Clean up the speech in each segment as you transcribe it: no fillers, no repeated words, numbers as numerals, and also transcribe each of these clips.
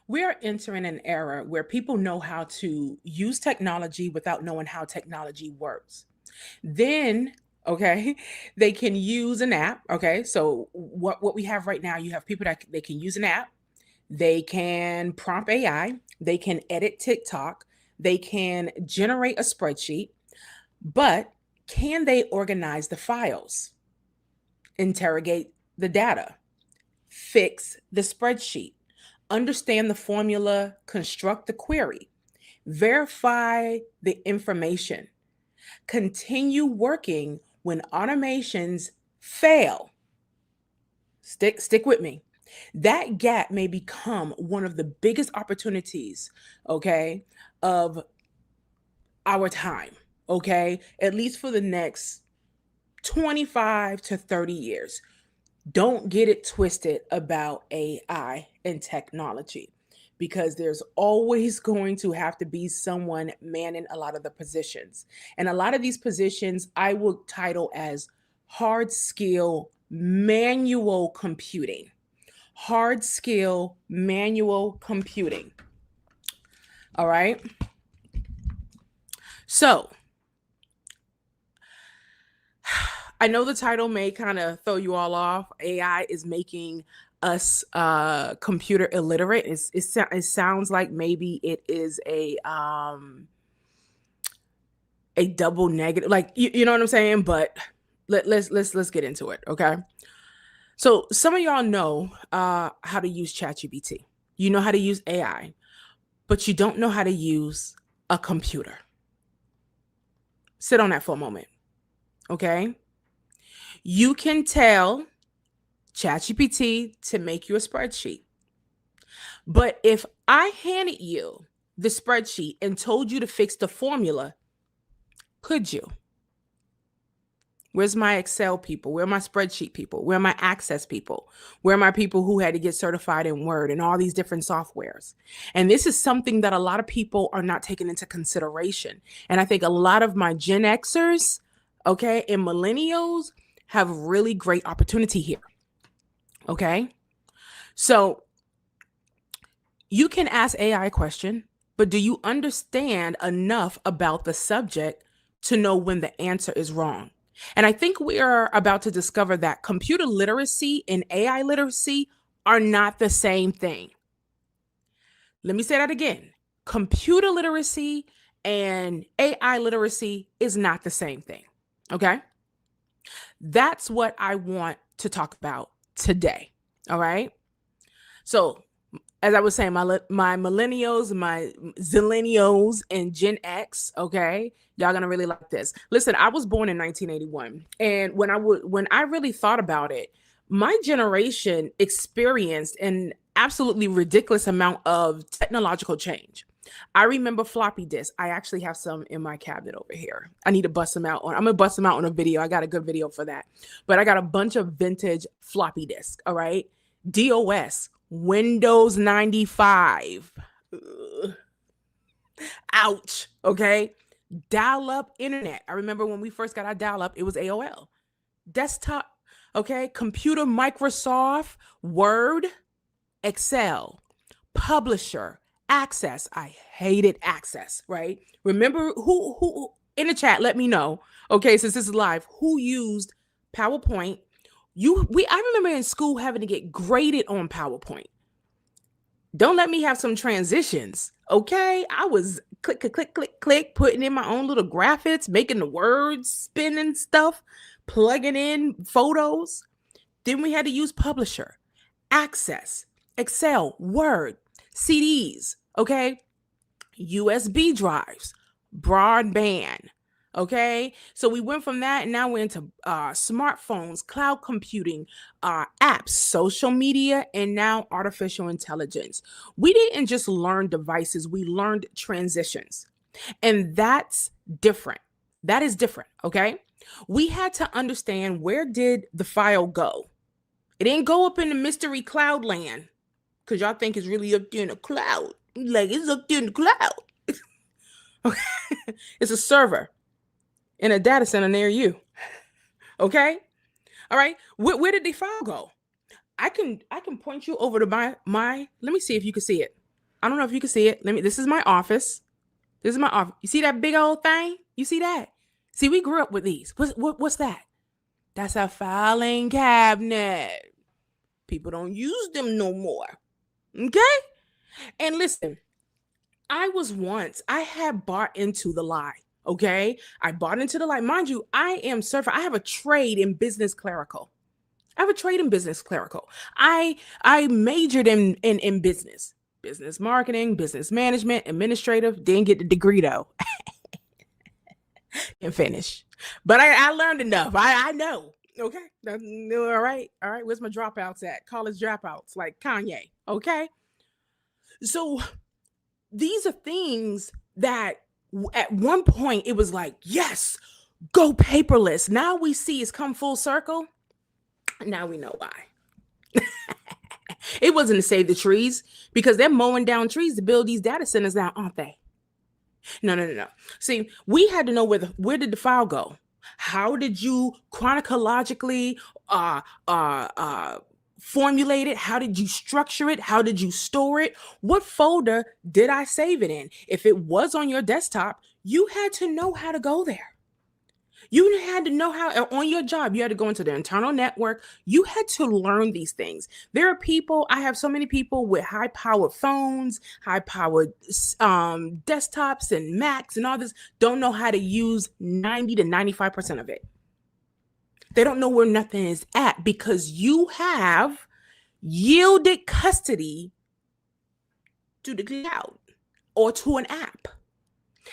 We are entering an era where people know how to use technology without knowing how technology works. Then, okay, they can use an app. Okay, so what we have right now, you have people that they can use an app, they can prompt AI, they can edit TikTok, they can generate a spreadsheet, but can they organize the files, interrogate the data, fix the spreadsheet, understand the formula, construct the query, verify the information, continue working when automations fail? Stick with me. That gap may become one of the biggest opportunities, okay, of our time, okay? At least for the next 25 to 30 years. Don't get it twisted about AI and technology, because there's always going to have to be someone manning a lot of the positions. And a lot of these positions I will title as hard skill manual computing. Hard skill manual computing. All right. So I know the title may kind of throw you all off. AI is making us computer illiterate. It sounds like maybe it is a double negative, like you know what I'm saying. But let's get into it, okay? So some of y'all know how to use ChatGPT. You know how to use AI, but you don't know how to use a computer. Sit on that for a moment, okay? You can tell ChatGPT to make you a spreadsheet. But if I handed you the spreadsheet and told you to fix the formula, could you? Where's my Excel people? Where are my spreadsheet people? Where are my Access people? Where are my people who had to get certified in Word and all these different softwares? And this is something that a lot of people are not taking into consideration. And I think a lot of my Gen Xers, okay, and millennials have really great opportunity here. Okay. So you can ask AI a question, but do you understand enough about the subject to know when the answer is wrong? And I think we are about to discover that computer literacy and AI literacy are not the same thing. Let me say that again. Computer literacy and AI literacy is not the same thing. Okay. That's what I want to talk about today. All right. So, as I was saying, my millennials, my zillennials, and Gen X, okay, y'all gonna really like this. Listen, I was born in 1981, and when I really thought about it, my generation experienced an absolutely ridiculous amount of technological change. I remember floppy disks. I actually have some in my cabinet over here. I need to bust them out on. I'm gonna bust them out on a video. I got a good video for that. But I got a bunch of vintage floppy disks. All right, DOS. Windows 95. Ugh. Ouch. Okay. Dial up internet. I remember when we first got our dial up, it was AOL. Desktop. Okay. Computer, Microsoft, Word, Excel, Publisher, Access. I hated Access, right? Remember who in the chat, let me know. Okay. Since this is live, who used PowerPoint? I remember in school having to get graded on PowerPoint. Don't let me have some transitions. Okay. I was click, click, click, click, click, putting in my own little graphics, making the words spin and stuff, plugging in photos. Then we had to use Publisher, Access, Excel, Word, CDs, okay, USB drives, broadband. Okay, so we went from that, and now we're into smartphones, cloud computing, apps, social media, and now artificial intelligence. We didn't just learn devices, we learned transitions. And that's different. That is different. Okay, we had to understand, where did the file go? It didn't go up in the mystery cloud land, because y'all think it's really up there in the cloud. Like, it's up there in the cloud. Okay, it's a server in a data center near you. Okay. All right. Where did the file go? I can point you over to my let me see if you can see it. I don't know if you can see it. This is my office. This is my office. You see that big old thing? You see that? See, we grew up with these. What's that? That's a filing cabinet. People don't use them no more. Okay? And listen, I had bought into the lie. Okay? I bought into the lie. Mind you, I am certified. I have a trade in business clerical. I majored in business marketing, business management, administrative. Didn't get the degree though. And finish. But I learned enough. I know. Okay. All right. Where's my dropouts at? College dropouts like Kanye. Okay. So these are things that at one point it was like, yes, go paperless. Now we see it's come full circle. Now we know why. It wasn't to save the trees, because they're mowing down trees to build these data centers now, aren't they? No. See, we had to know where did the file go? How did you chronologically formulate it? How did you structure it? How did you store it? What folder did I save it in? If it was on your desktop, you had to know how to go there. You had to know how, on your job, you had to go into the internal network. You had to learn these things. There are people, I have so many people with high-powered phones, high-powered desktops and Macs and all this, don't know how to use 90 to 95% of it. They don't know where nothing is at because you have yielded custody to the cloud or to an app.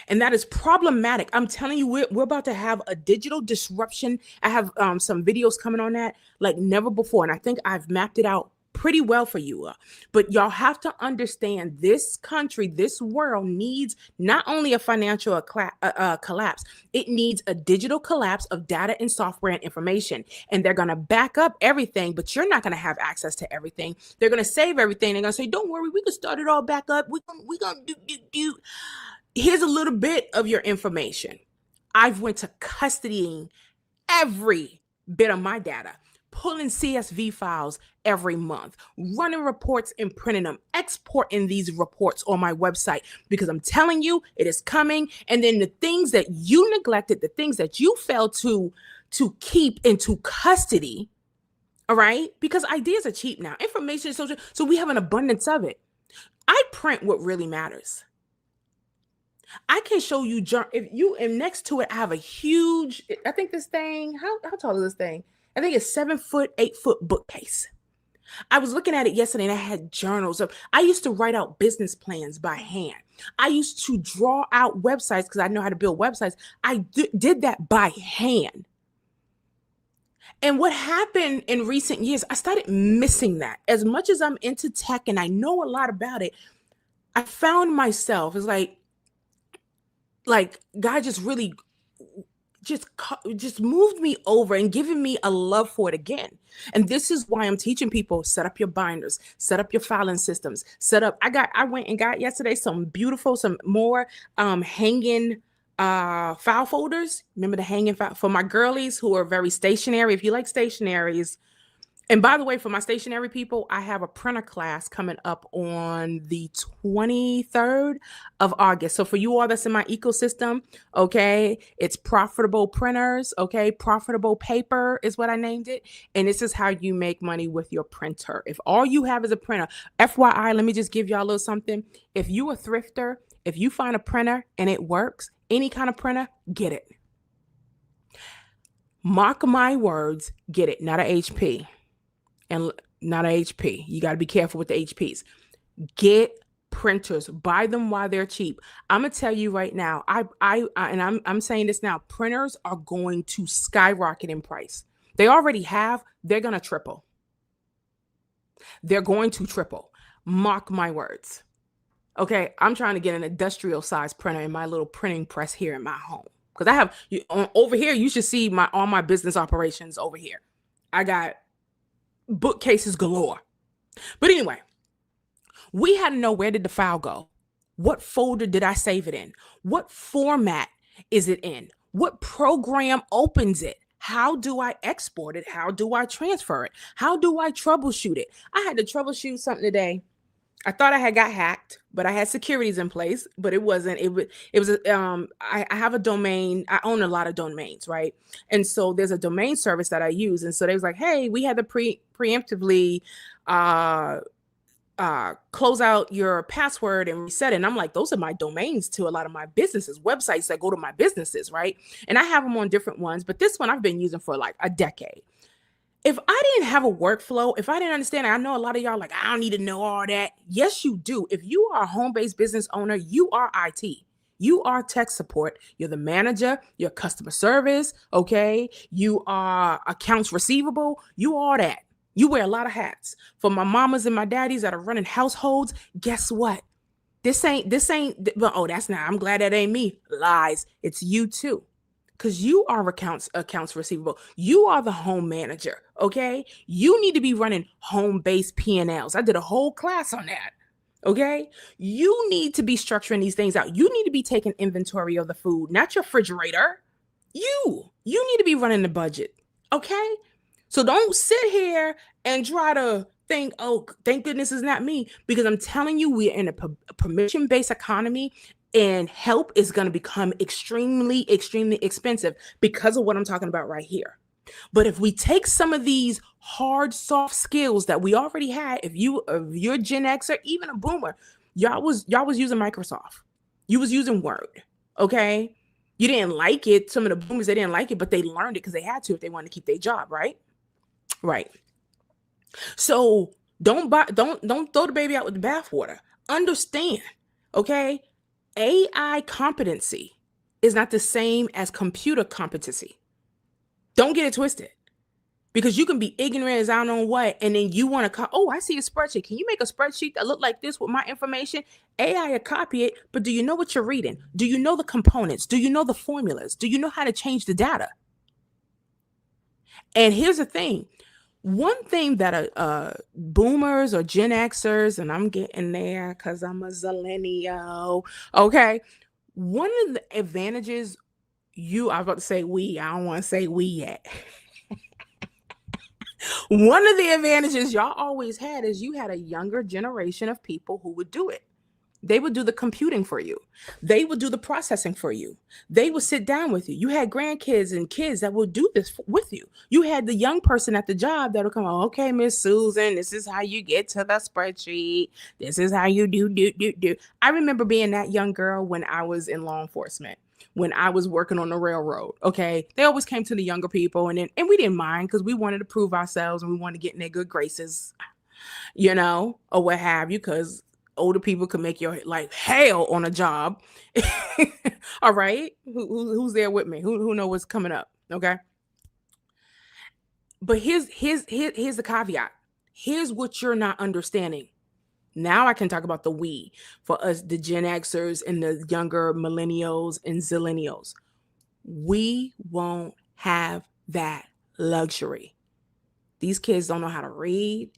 And that is problematic. I'm telling you, we're about to have a digital disruption. I have some videos coming on that like never before. And I think I've mapped it out pretty well for you. But y'all have to understand this country, this world needs not only a financial collapse, it needs a digital collapse of data and software and information. And they're going to back up everything, but you're not going to have access to everything. They're going to save everything. They're going to say, don't worry, we can start it all back up. We're going to do. Here's a little bit of your information. I've went to custodying every bit of my data, pulling CSV files every month, running reports and printing them, exporting these reports on my website, because I'm telling you, it is coming. And then the things that you neglected, the things that you failed to keep into custody, all right? Because ideas are cheap now. Information is so we have an abundance of it. I print what really matters. I can show you, and next to it, I have a huge, I think this thing, how tall is this thing? I think it's 7 foot, 8 foot bookcase. I was looking at it yesterday and I had journals. I used to write out business plans by hand. I used to draw out websites because I know how to build websites. I did that by hand. And what happened in recent years, I started missing that. As much as I'm into tech and I know a lot about it, I found myself, it's like God just really just moved me over and given me a love for it again. And this is why I'm teaching people, set up your binders, set up your filing systems, I went and got yesterday some more hanging file folders. Remember the hanging file for my girlies who are very stationary. If you like stationaries, and by the way, for my stationary people, I have a printer class coming up on the 23rd of August. So for you all that's in my ecosystem, okay, it's profitable printers, okay, profitable paper is what I named it. And this is how you make money with your printer. If all you have is a printer, FYI, let me just give y'all a little something. If you a thrifter, if you find a printer and it works, any kind of printer, get it. Mark my words, get it, not a HP. And not a HP. You got to be careful with the HPs. Get printers. Buy them while they're cheap. I'm gonna tell you right now. I'm saying this now. Printers are going to skyrocket in price. They already have. They're gonna triple. They're going to triple. Mark my words. Okay, I'm trying to get an industrial size printer in my little printing press here in my home, because I have over here. You should see all my business operations over here. I got bookcases galore. But anyway, we had to know, where did the file go? What folder did I save it in? What format is it in? What program opens it? How do I export it? How do I transfer it? How do I troubleshoot it? I had to troubleshoot something today. I thought I had got hacked, but I had securities in place, but it wasn't. I have a domain. I own a lot of domains, right? And so there's a domain service that I use. And so they was like, hey, we had to preemptively uh close out your password and reset it. And I'm like, those are my domains to a lot of my businesses, websites that go to my businesses, right? And I have them on different ones, but this one I've been using for like a decade. If I didn't have a workflow, if I didn't understand, I know a lot of y'all like, I don't need to know all that. Yes, you do. If you are a home-based business owner, you are IT. You are tech support. You're the manager, you're customer service, okay? You are accounts receivable, you are that. You wear a lot of hats. For my mamas and my daddies that are running households, guess what? Well, oh, that's not, I'm glad that ain't me. Lies. It's you too. Because you are accounts receivable. You are the home manager, okay? You need to be running home-based P&Ls. I did a whole class on that, okay? You need to be structuring these things out. You need to be taking inventory of the food, not your refrigerator. You need to be running the budget, okay? So don't sit here and try to think, oh, thank goodness it's not me, because I'm telling you, we're in a permission-based economy, and help is going to become extremely, extremely expensive because of what I'm talking about right here. But if we take some of these hard, soft skills that we already had, if you're Gen X or even a boomer, y'all was using Microsoft. You was using Word, okay? You didn't like it. Some of the boomers, they didn't like it, but they learned it because they had to if they wanted to keep their job, right? Right. So don't throw the baby out with the bathwater. Understand, okay? AI competency is not the same as computer competency. Don't get it twisted. Because you can be ignorant as I don't know what, and then you want to I see a spreadsheet. Can you make a spreadsheet that look like this with my information? AI will copy it, but do you know what you're reading? Do you know the components? Do you know the formulas? Do you know how to change the data? And here's the thing. One thing that boomers or Gen Xers, and I'm getting there because I'm a zillennial, okay? One of the advantages I was about to say I don't want to say we yet. One of the advantages y'all always had is you had a younger generation of people who would do it. They would do the computing for you. They would do the processing for you. They would sit down with you. You had grandkids and kids that would do this with you. You had the young person at the job that would come, okay, Miss Susan, this is how you get to the spreadsheet. This is how you do. I remember being that young girl when I was in law enforcement, when I was working on the railroad, okay? They always came to the younger people, and we didn't mind because we wanted to prove ourselves and we wanted to get in their good graces, or what have you, because older people can make your life hell on a job. All right. Who's there with me? Who know what's coming up? Okay. But here's the caveat. Here's what you're not understanding. Now I can talk about the we for us, the Gen Xers and the younger millennials and zillennials. We won't have that luxury. These kids don't know how to read.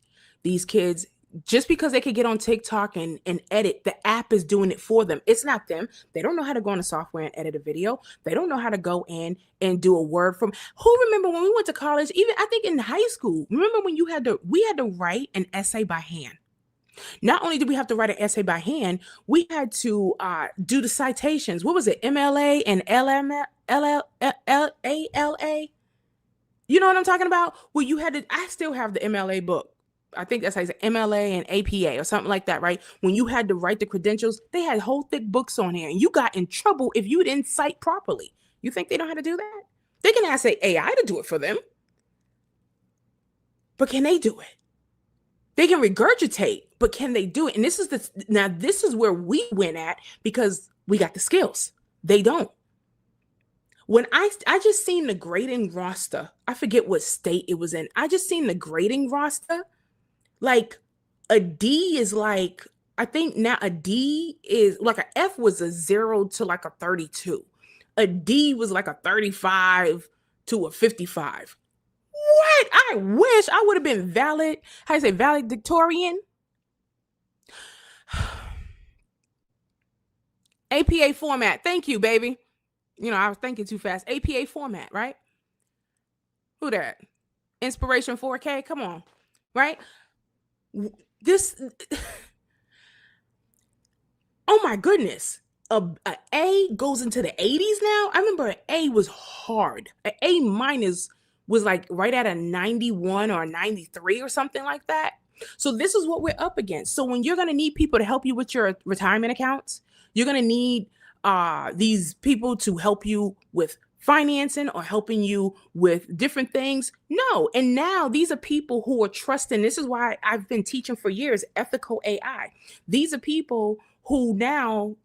These kids, just because they could get on TikTok and edit, the app is doing it for them. It's not them. They don't know how to go into software and edit a video. They don't know how to go in and do a word from. Who remember when we went to college, even I think in high school, remember when we had to write an essay by hand. Not only did we have to write an essay by hand, we had to do the citations. What was it? MLA and ALA? You know what I'm talking about? Well, I still have the MLA book. I think that's how you say MLA and APA or something like that, right? When you had to write the credentials, they had whole thick books on here, and you got in trouble if you didn't cite properly. You think they know how to do that? They can ask AI to do it for them. But can they do it? They can regurgitate, but can they do it? And this is where we went at, because we got the skills. They don't. When I just seen the grading roster, I forget what state it was in. I just seen the grading roster. Like a D is like, I think now a D is like a F was a 0 to like a 32. A D was like a 35 to a 55. What? I wish I would have been valedictorian. APA format. Thank you, baby. I was thinking too fast. APA format, right? Who that? Inspiration 4K? Come on, right? Oh my goodness. A A goes into the 80s now. I remember an A was hard. An A minus was like right at a 91 or a 93 or something like that. So this is what we're up against. So when you're going to need people to help you with your retirement accounts, you're going to need these people to help you with financing or helping you with different things. No. And now these are people who are trusting. This is why I've been teaching for years ethical AI. These are people who now,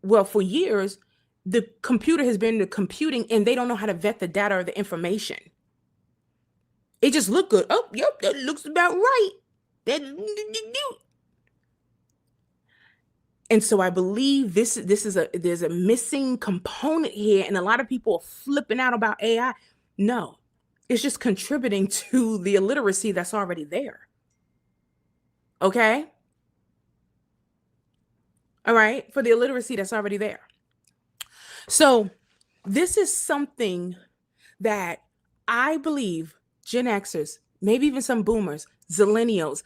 well, for years, the computer has been the computing and they don't know how to vet the data or the information. It just looked good. Oh, yep, that looks about right. And so I believe there's a missing component here, and a lot of people are flipping out about AI. No, it's just contributing to the illiteracy that's already there. Okay? All right, for the illiteracy that's already there. So this is something that I believe Gen Xers, maybe even some boomers, zillennials,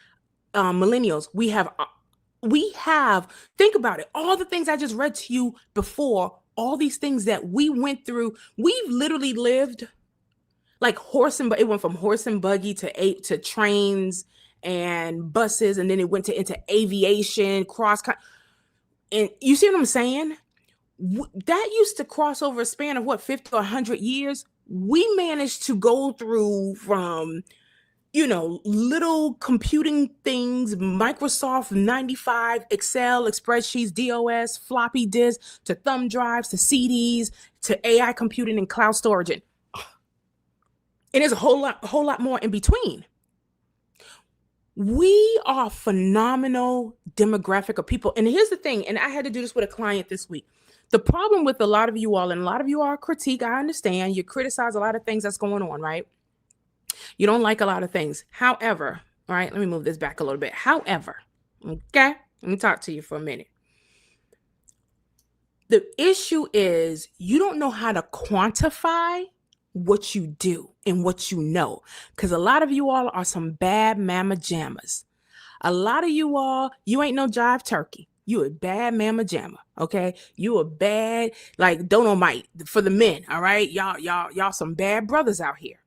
millennials, we have, think about it, all the things I just read to you before, all these things that we went through, we've literally lived like it went from horse and buggy to trains and buses, and then it went into aviation, and you see what I'm saying? That used to cross over a span of what, 50 or 100 years. We managed to go through from, little computing things, Microsoft 95, Excel, spreadsheets, DOS, floppy disks, to thumb drives, to CDs, to AI computing and cloud storage. And there's a whole lot more in between. We are a phenomenal demographic of people. And here's the thing, and I had to do this with a client this week. The problem with a lot of you all, and a lot of you are critique, I understand, you criticize a lot of things that's going on, right? You don't like a lot of things. However, all right, let me move this back a little bit. However, okay, let me talk to you for a minute. The issue is you don't know how to quantify what you do and what you know, because a lot of you all are some bad mama jammas. A lot of you all, you ain't no jive turkey. You a bad mama jamma, okay? You a bad, like, Donomite for the men, all right? Y'all some bad brothers out here.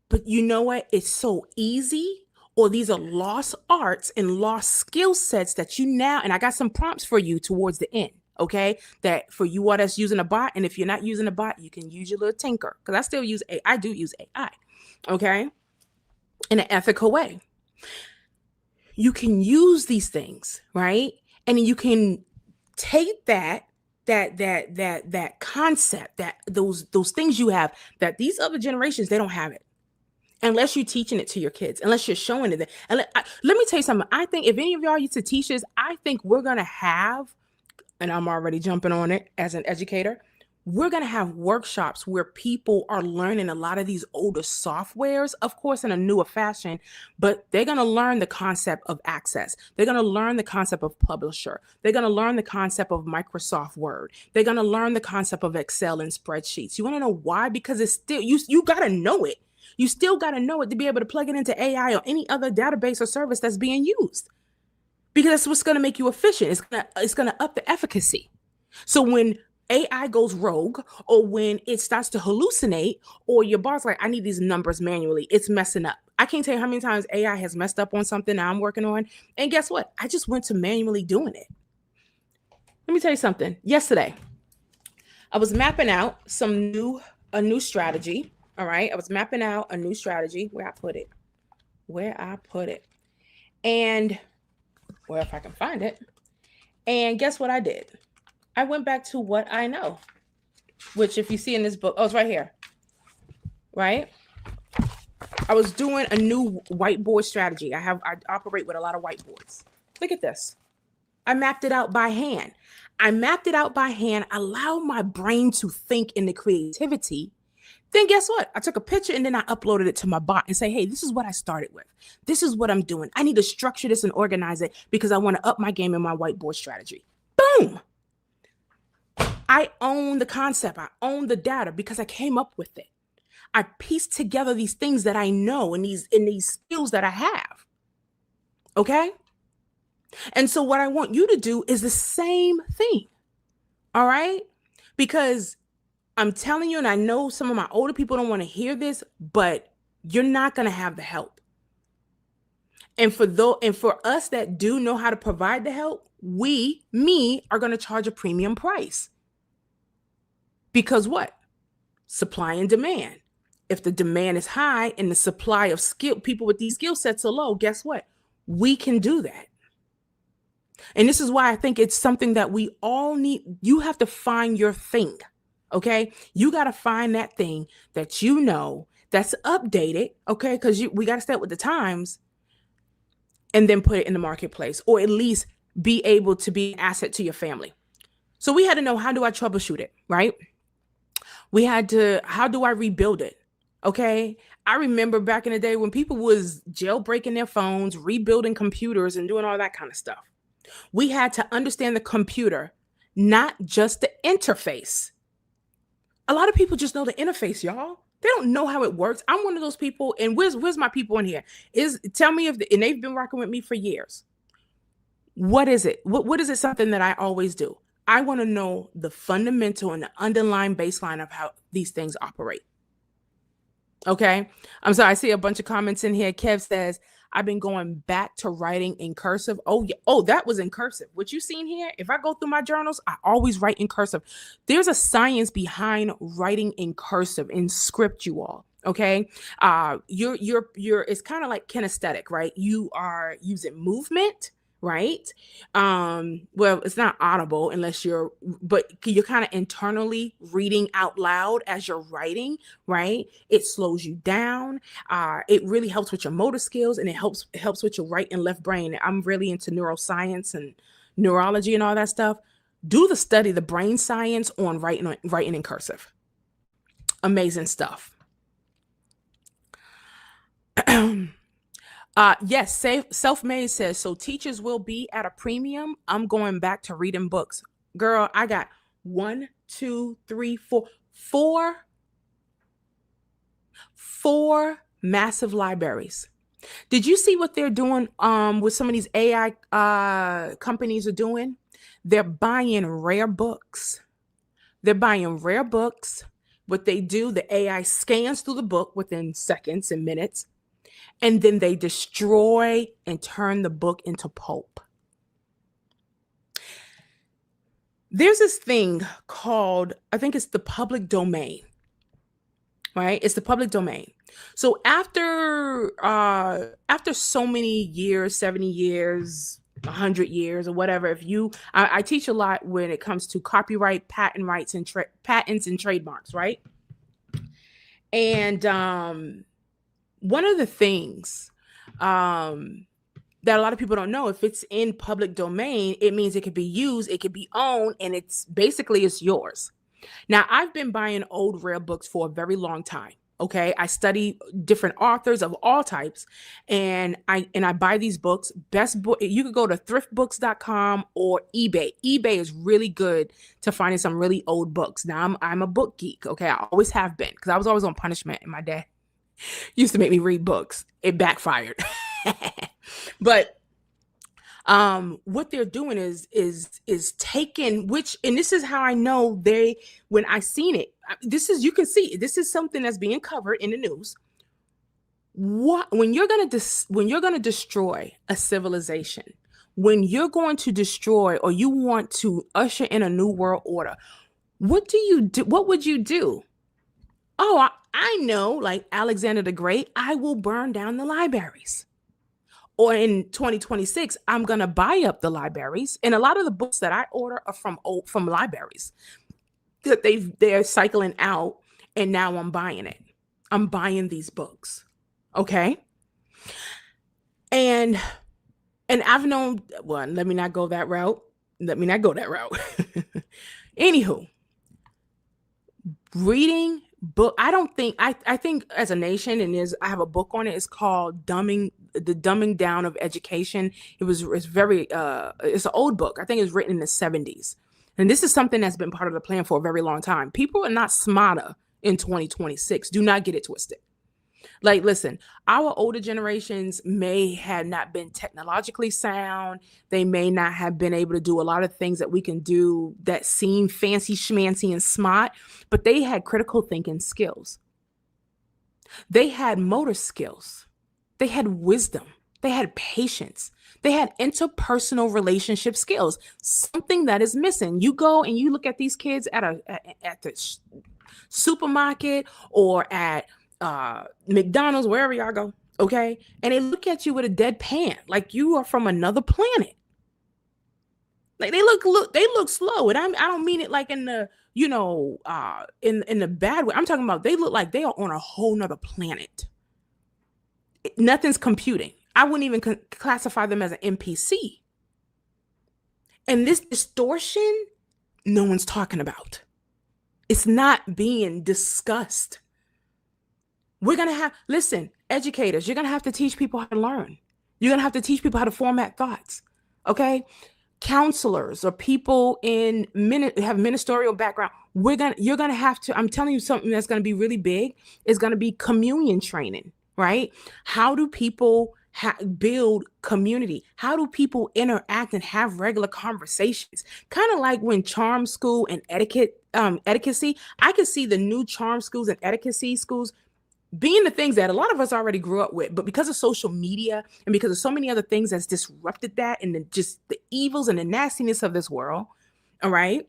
But you know what? It's so easy, or these are lost arts and lost skill sets that you now, and I got some prompts for you towards the end, okay? That for you all that's using a bot, and if you're not using a bot, you can use your little tinker, because I still use AI. I do use AI, okay? In an ethical way. You can use these things, right? And you can take that concept, that those things you have, that these other generations, they don't have it. Unless you're teaching it to your kids, unless you're showing it. And let me tell you something. I think if any of y'all used to teach this, I think we're going to have, and I'm already jumping on it as an educator, we're going to have workshops where people are learning a lot of these older softwares, of course, in a newer fashion, but they're going to learn the concept of Access. They're going to learn the concept of Publisher. They're going to learn the concept of Microsoft Word. They're going to learn the concept of Excel and spreadsheets. You want to know why? Because it's still, you got to know it. You still got to know it to be able to plug it into AI or any other database or service that's being used, because that's what's going to make you efficient. It's going to up the efficacy. So when AI goes rogue, or when it starts to hallucinate, or your boss like, I need these numbers manually, it's messing up. I can't tell you how many times AI has messed up on something that I'm working on. And guess what? I just went to manually doing it. Let me tell you something. Yesterday, I was mapping out a new strategy. All right. I was mapping out a new strategy. Where I put it. And, well, if I can find it. And guess what I did? I went back to what I know, which, if you see in this book, it's right here, right? I was doing a new whiteboard strategy. I operate with a lot of whiteboards. Look at this. I mapped it out by hand. Allow my brain to think in the creativity. Then guess what? I took a picture and then I uploaded it to my bot and say, hey, this is what I started with. This is what I'm doing. I need to structure this and organize it because I want to up my game in my whiteboard strategy. Boom. I own the concept. I own the data because I came up with it. I pieced together these things that I know and these skills that I have. Okay? And so what I want you to do is the same thing. All right? Because I'm telling you, and I know some of my older people don't want to hear this, but you're not going to have the help. And for us that do know how to provide the help, me are going to charge a premium price. Because what? Supply and demand. If the demand is high and the supply of people with these skill sets are low, guess what? We can do that. And this is why I think it's something that we all need. You have to find your thing. Okay. You got to find that thing that you know that's updated. Okay. Because we got to stay with the times and then put it in the marketplace, or at least be able to be an asset to your family. So we had to know, how do I troubleshoot it? Right. We had to, how do I rebuild it? Okay. I remember back in the day when people was jailbreaking their phones, rebuilding computers and doing all that kind of stuff. We had to understand the computer, not just the interface. A lot of people just know the interface, y'all. They don't know how it works. I'm one of those people. And where's my people in here? Tell me and they've been rocking with me for years. What is it? What is it? Something that I always do. I want to know the fundamental and the underlying baseline of how these things operate. Okay. I'm sorry. I see a bunch of comments in here. Kev says, I've been going back to writing in cursive. Oh, yeah. Oh, that was in cursive. What you seen here? If I go through my journals, I always write in cursive. There's a science behind writing in cursive, in script, you all. Okay. It's kind of like kinesthetic, right? You are using movement, right? Well, it's not audible but you're kind of internally reading out loud as you're writing, right? It slows you down. It really helps with your motor skills, and it helps with your right and left brain. I'm really into neuroscience and neurology and all that stuff. Do the study, the brain science on writing in cursive. Amazing stuff. Yes, self-made says, so teachers will be at a premium. I'm going back to reading books. Girl, I got 1, 2, 3, 4 massive libraries. Did you see what they're doing with some of these AI companies are doing? They're buying rare books. What they do, the AI scans through the book within seconds and minutes, and then they destroy and turn the book into pulp. There's this thing called, I think it's the public domain, right? It's the public domain. So after so many years, 70 years, 100 years, or whatever, I teach a lot when it comes to copyright, patent rights, and patents and trademarks, right? And one of the things that a lot of people don't know, if it's in public domain, it means it could be used, it could be owned, and it's yours. Now, I've been buying old rare books for a very long time. Okay, I study different authors of all types, and I buy these books. Best book, you could go to thriftbooks.com or eBay. eBay is really good to finding some really old books. Now, I'm a book geek. Okay, I always have been, because I was always on punishment, and my dad used to make me read books. It backfired. But what they're doing is taking, and this is how I know when I seen it, you can see, this is something that's being covered in the news. When you're going to destroy a civilization, when you're going to destroy, or you want to usher in a new world order, what do you do? What would you do? Oh, I know, like Alexander the Great, I will burn down the libraries. Or in 2026, I'm going to buy up the libraries. And a lot of the books that I order are from libraries that they're cycling out. And now I'm buying it. I'm buying these books. Okay. And I've known, well, let me not go that route. Anywho, reading book, I think as a nation, and I have a book on it, it's called the dumbing down of education. It's an old book. I think it's written in the 70s. And this is something that's been part of the plan for a very long time. People are not smarter in 2026. Do not get it twisted. Like, listen, our older generations may have not been technologically sound. They may not have been able to do a lot of things that we can do that seem fancy schmancy and smart, but they had critical thinking skills. They had motor skills. They had wisdom. They had patience. They had interpersonal relationship skills, something that is missing. You go and you look at these kids at the supermarket or at McDonald's, wherever y'all go, okay? And they look at you with a deadpan, like you are from another planet. Like they look slow, and I don't mean it like in the in the bad way. I'm talking about they look like they are on a whole nother planet. Nothing's computing. I wouldn't even classify them as an NPC. And this distortion, no one's talking about. It's not being discussed. We're going to have, listen, educators, you're going to have to teach people how to learn. You're going to have to teach people how to format thoughts. Okay? Counselors or people have ministerial background. You're going to have to, I'm telling you something that's going to be really big is going to be communion training, right? How do people build community? How do people interact and have regular conversations? Kind of like when charm school and etiquette, I can see the new charm schools and etiquette schools being the things that a lot of us already grew up with, but because of social media and because of so many other things that's disrupted that and just the evils and the nastiness of this world, all right,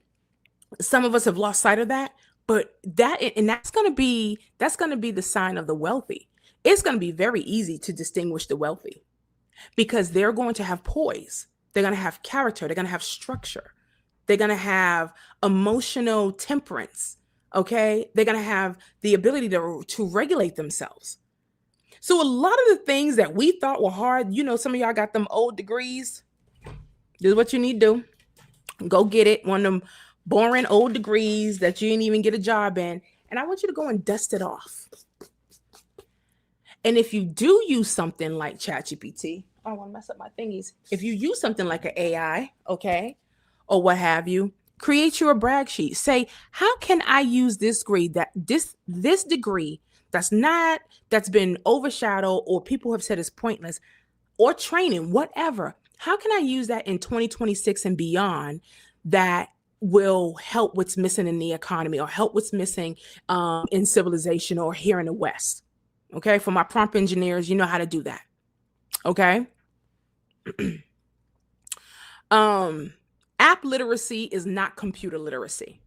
some of us have lost sight of that. But that's going to be the sign of the wealthy. It's going to be very easy to distinguish the wealthy because they're going to have poise. They're going to have character. They're going to have structure. They're going to have emotional temperance. Okay. They're going to have the ability to regulate themselves. So a lot of the things that we thought were hard, some of y'all got them old degrees. This is what you need to do. Go get it. One of them boring old degrees that you didn't even get a job in. And I want you to go and dust it off. And if you do use something like ChatGPT, I don't want to mess up my thingies. If you use something like an AI, okay, or what have you, create your brag sheet. Say, how can I use this degree that's been overshadowed or people have said is pointless or training, whatever. How can I use that in 2026 and beyond that will help what's missing in the economy or help what's missing in civilization or here in the West? Okay, for my prompt engineers, you know how to do that. Okay. App literacy is not computer literacy.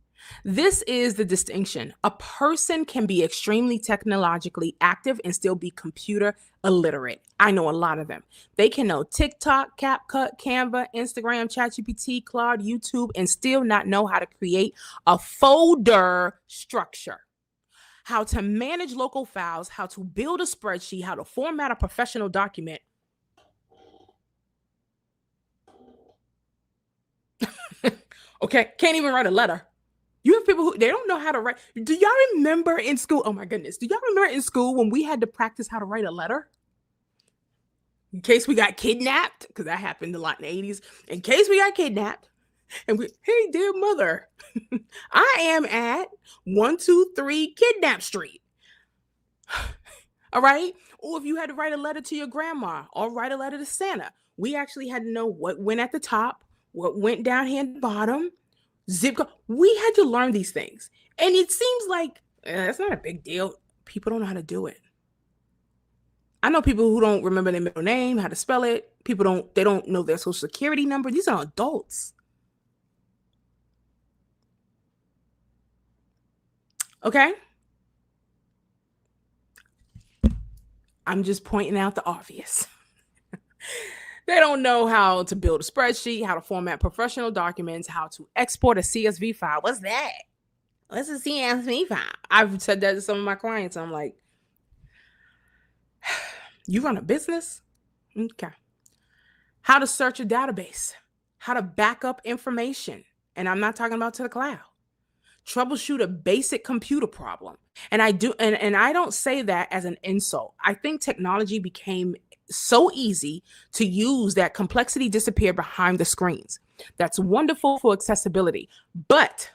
This is the distinction. A person can be extremely technologically active and still be computer illiterate. I know a lot of them. They can know TikTok, CapCut, Canva, Instagram, ChatGPT, Claude, YouTube, and still not know how to create a folder structure, how to manage local files, how to build a spreadsheet, how to format a professional document. Okay, can't even write a letter. You have people who they don't know how to write. Do y'all remember in school? Oh my goodness. Do y'all remember in school when we had to practice how to write a letter? In case we got kidnapped, because that happened a lot in the 80s. In case we got kidnapped, and hey, dear mother, I am at 123 Kidnap Street. All right. Or if you had to write a letter to your grandma or write a letter to Santa, we actually had to know what went at the top, what went down here at the bottom, zip code. We had to learn these things. And it seems like it's not a big deal. People don't know how to do it. I know people who don't remember their middle name, how to spell it. They don't know their social security number. These are adults. Okay. I'm just pointing out the obvious. They don't know how to build a spreadsheet, how to format professional documents, how to export a CSV file. What's that? What's a CSV file? I've said that to some of my clients. I'm like, you run a business? Okay. How to search a database, how to back up information. And I'm not talking about to the cloud. Troubleshoot a basic computer problem. And I don't say that as an insult. I think technology became so easy to use that complexity disappeared behind the screens. That's wonderful for accessibility, but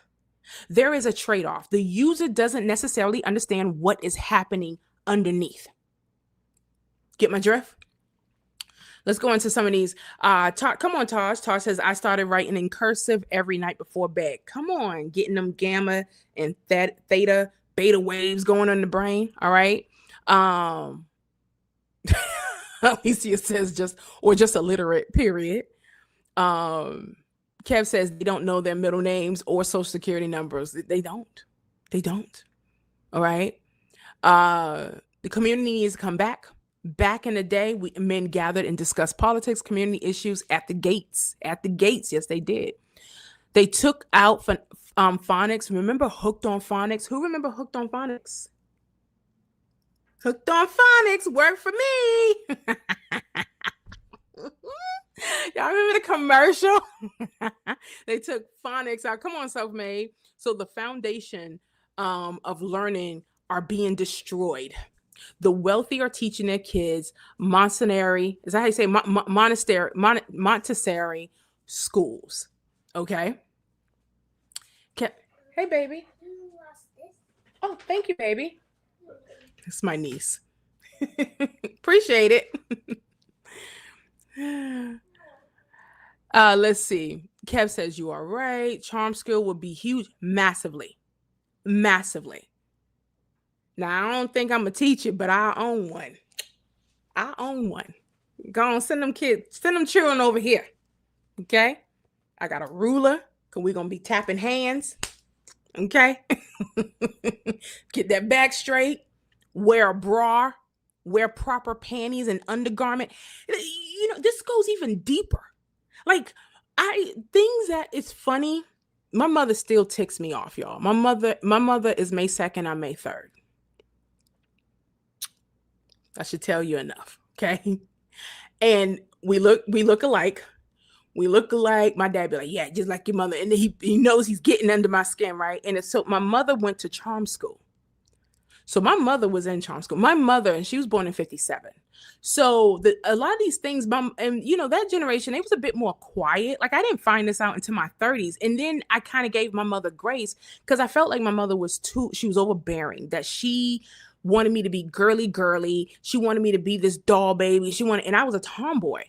there is a trade-off. The user doesn't necessarily understand what is happening underneath. Get my drift? Let's go into some of these. Come on, Taj. Taj says, I started writing in cursive every night before bed. Come on, getting them gamma and theta, beta waves going on in the brain. All right. Alicia says just illiterate, period. Kev says they don't know their middle names or social security numbers. They don't. All right. The community needs to come back. Back in the day, men gathered and discussed politics, community issues at the gates. Yes, they did. They took out phonics. Remember Hooked on Phonics? Who remember Hooked on Phonics? Hooked on Phonics worked for me. Y'all remember the commercial? They took phonics out. Come on, self-made. So the foundation of learning are being destroyed. The wealthy are teaching their kids Montessori, is that how you say Montessori schools. Okay. Hey, baby. Oh, thank you, baby. It's my niece. Appreciate it. Let's see. Kev says you are right. Charm skill would be huge, massively. Now, I don't think I'm a teacher, but I own one. Go on, send them children over here. Okay? I got a ruler, because we're going to be tapping hands. Okay? Get that back straight. Wear a bra. Wear proper panties and undergarment. This goes even deeper. Like, things that it's funny. My mother still ticks me off, y'all. My mother is May 2nd, I'm May 3rd. I should tell you enough, okay? And we look alike. My dad be like, yeah, just like your mother. And then he knows he's getting under my skin, right? And so my mother went to charm school. So my mother was in charm school. And she was born in 1957. So a lot of these things, that generation, it was a bit more quiet. Like, I didn't find this out until my 30s. And then I kind of gave my mother grace because I felt like my mother she was overbearing, that she wanted me to be girly. She wanted me to be this doll baby. And I was a tomboy,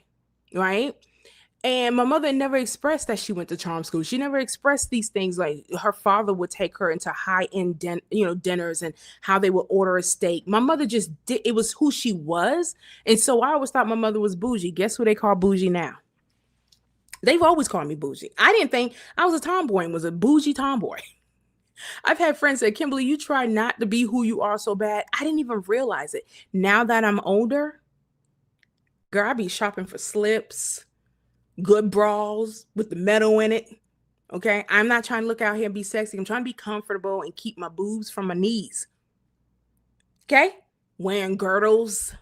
right? And my mother never expressed that she went to charm school. She never expressed these things. Like, her father would take her into high-end dinners and how they would order a steak. My mother just did. It was who she was. And so I always thought my mother was bougie. Guess who they call bougie now? They've always called me bougie. I didn't think I was a tomboy and was a bougie tomboy. I've had friends say, Kimberly, you try not to be who you are so bad. I didn't even realize it. Now that I'm older, girl, I be shopping for slips, good bras with the metal in it. Okay. I'm not trying to look out here and be sexy. I'm trying to be comfortable and keep my boobs from my knees. Okay. Wearing girdles,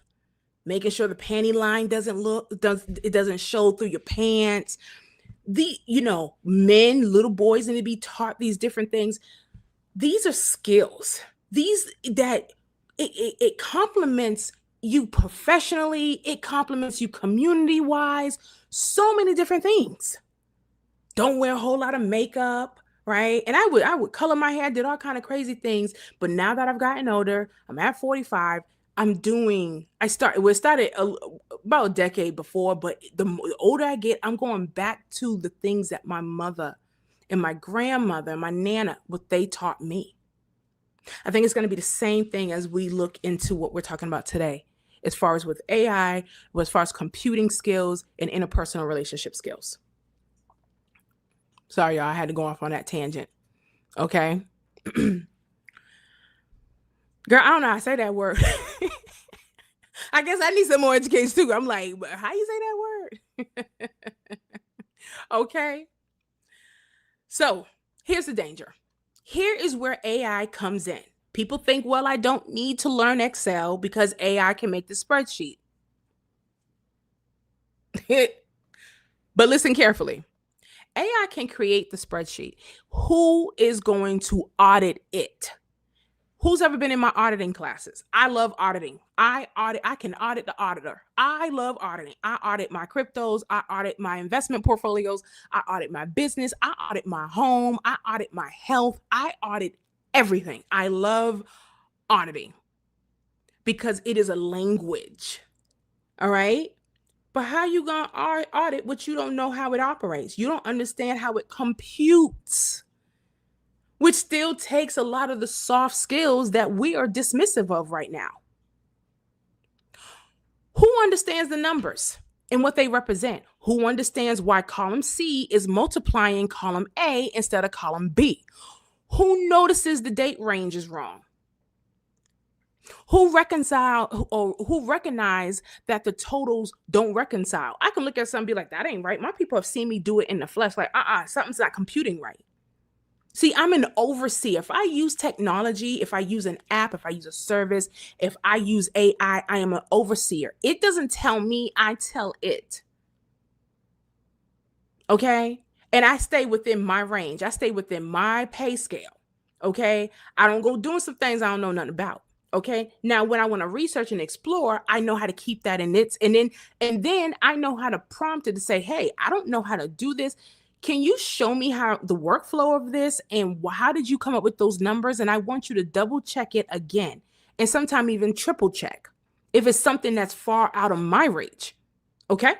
making sure the panty line doesn't show through your pants. Men, little boys need to be taught these different things. These are skills. It complements you professionally. It complements you community-wise. So many different things. Don't wear a whole lot of makeup, right? And I would color my hair, did all kind of crazy things. But now that I've gotten older, I'm at 45. We started about a decade before, but the older I get, I'm going back to the things that my mother and my grandmother and my nana, what they taught me. I think it's going to be the same thing as we look into what we're talking about today, as far as with AI, as far as computing skills and interpersonal relationship skills. Sorry, y'all, I had to go off on that tangent. Okay. Girl, I don't know how to say that word. I guess I need some more education too. I'm like, how you say that word? Okay. So here's the danger. Here is where AI comes in. People think, well, I don't need to learn Excel because AI can make the spreadsheet. But listen carefully. AI can create the spreadsheet. Who is going to audit it? Who's ever been in my auditing classes? I love auditing. I can audit the auditor. I love auditing. I audit my cryptos. I audit my investment portfolios. I audit my business. I audit my home. I audit my health. I audit everything. I love auditing because it is a language. All right. But how you going to audit what you don't know how it operates? You don't understand how it computes, which still takes a lot of the soft skills that we are dismissive of right now. Who understands the numbers and what they represent? Who understands why column C is multiplying column A instead of column B? Who notices the date range is wrong? Who recognize that the totals don't reconcile? I can look at something and be like, that ain't right. My people have seen me do it in the flesh. Like, something's not computing right. See, I'm an overseer. If I use technology, if I use an app, if I use a service, if I use AI, I am an overseer. It doesn't tell me, I tell it. Okay? And I stay within my range. I stay within my pay scale. Okay? I don't go doing some things I don't know nothing about. Okay. Now, when I want to research and explore, I know how to keep that in its, and then I know how to prompt it to say, hey, I don't know how to do this. Can you show me how the workflow of this and how did you come up with those numbers? And I want you to double check it again and sometimes even triple check if it's something that's far out of my reach. Okay.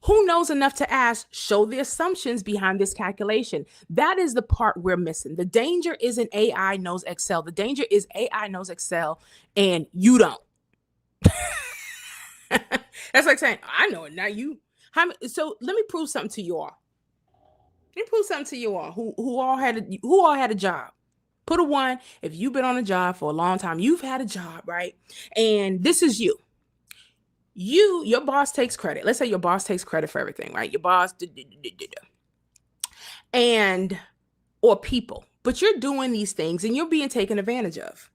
Who knows enough to ask, show the assumptions behind this calculation? That is the part we're missing. The danger isn't AI knows Excel. The danger is AI knows Excel and you don't. That's like saying, I know it, now you. So let me prove something to you all. Let me prove something to you all who all had a job. Put a 1 if you've been on a job for a long time. You've had a job, right? And this is you. Your boss takes credit. Let's say your boss takes credit for everything, right? Your boss and or people, but you're doing these things and you're being taken advantage of.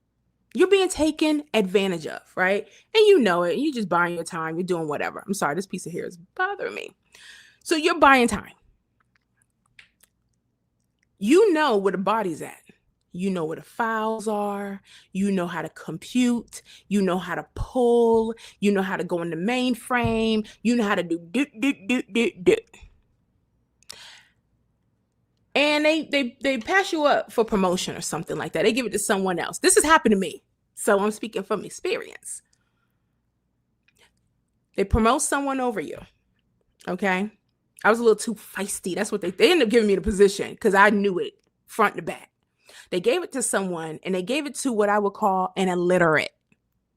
You're being taken advantage of, right? And you know it. You're just buying your time. You're doing whatever. I'm sorry, this piece of hair is bothering me. So you're buying time. You know where the body's at. You know where the files are. You know how to compute. You know how to pull. You know how to go in the mainframe. You know how to do. And they pass you up for promotion or something like that. They give it to someone else. This has happened to me. So I'm speaking from experience. They promote someone over you. Okay. I was a little too feisty. That's what they ended up giving me the position because I knew it front to back. They gave it to someone and they gave it to what I would call an illiterate.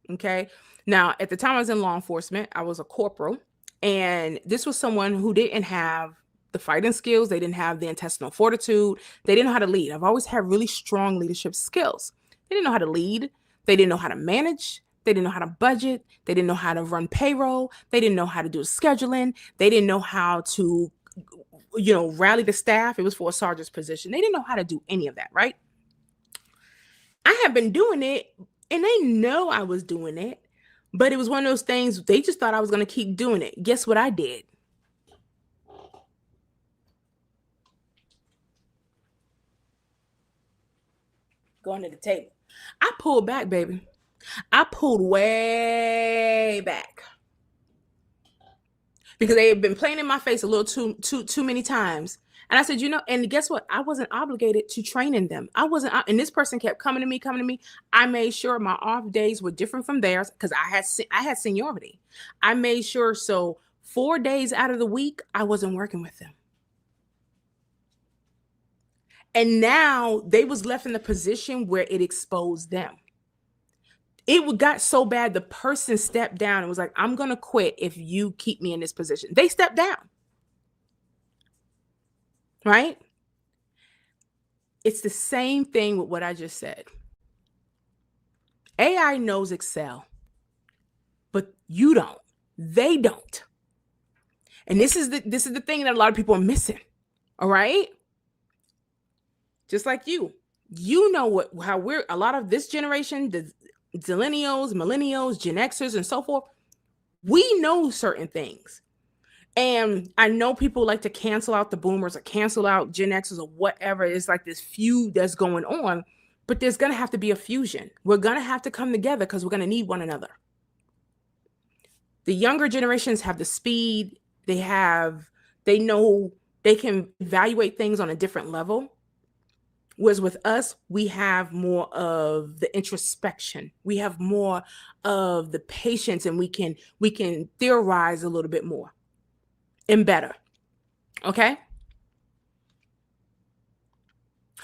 Okay. Now, at the time I was in law enforcement, I was a corporal, and this was someone who didn't have the fighting skills. They didn't have the intestinal fortitude. They didn't know how to lead. I've always had really strong leadership skills. They didn't know how to lead. They didn't know how to manage. They didn't know how to budget. They didn't know how to run payroll. They didn't know how to do scheduling. They didn't know how to, rally the staff. It was for a sergeant's position. They didn't know how to do any of that, right? I have been doing it and they know I was doing it, but it was one of those things they just thought I was going to keep doing it. Guess what I did? Going to the table. I pulled back, baby. I pulled way back because they had been playing in my face a little too many times. And I said, and guess what? I wasn't obligated to training them. I wasn't, and this person kept coming to me. I made sure my off days were different from theirs because I had seniority. I made sure so 4 days out of the week, I wasn't working with them. And now they was left in the position where it exposed them. It got so bad, the person stepped down and was like, I'm going to quit if you keep me in this position. They stepped down. Right? It's the same thing with what I just said. AI knows Excel, but you don't. They don't. And this is the thing that a lot of people are missing. All right? Just like you know how we're a lot of this generation, the millennials, Gen Xers, and so forth. We know certain things. And I know people like to cancel out the boomers or cancel out Gen Xers or whatever. It's like this feud that's going on, but there's going to have to be a fusion. We're going to have to come together because we're going to need one another. The younger generations have the speed. They know they can evaluate things on a different level. Whereas with us, we have more of the introspection. We have more of the patience, and we can theorize a little bit more and better. Okay?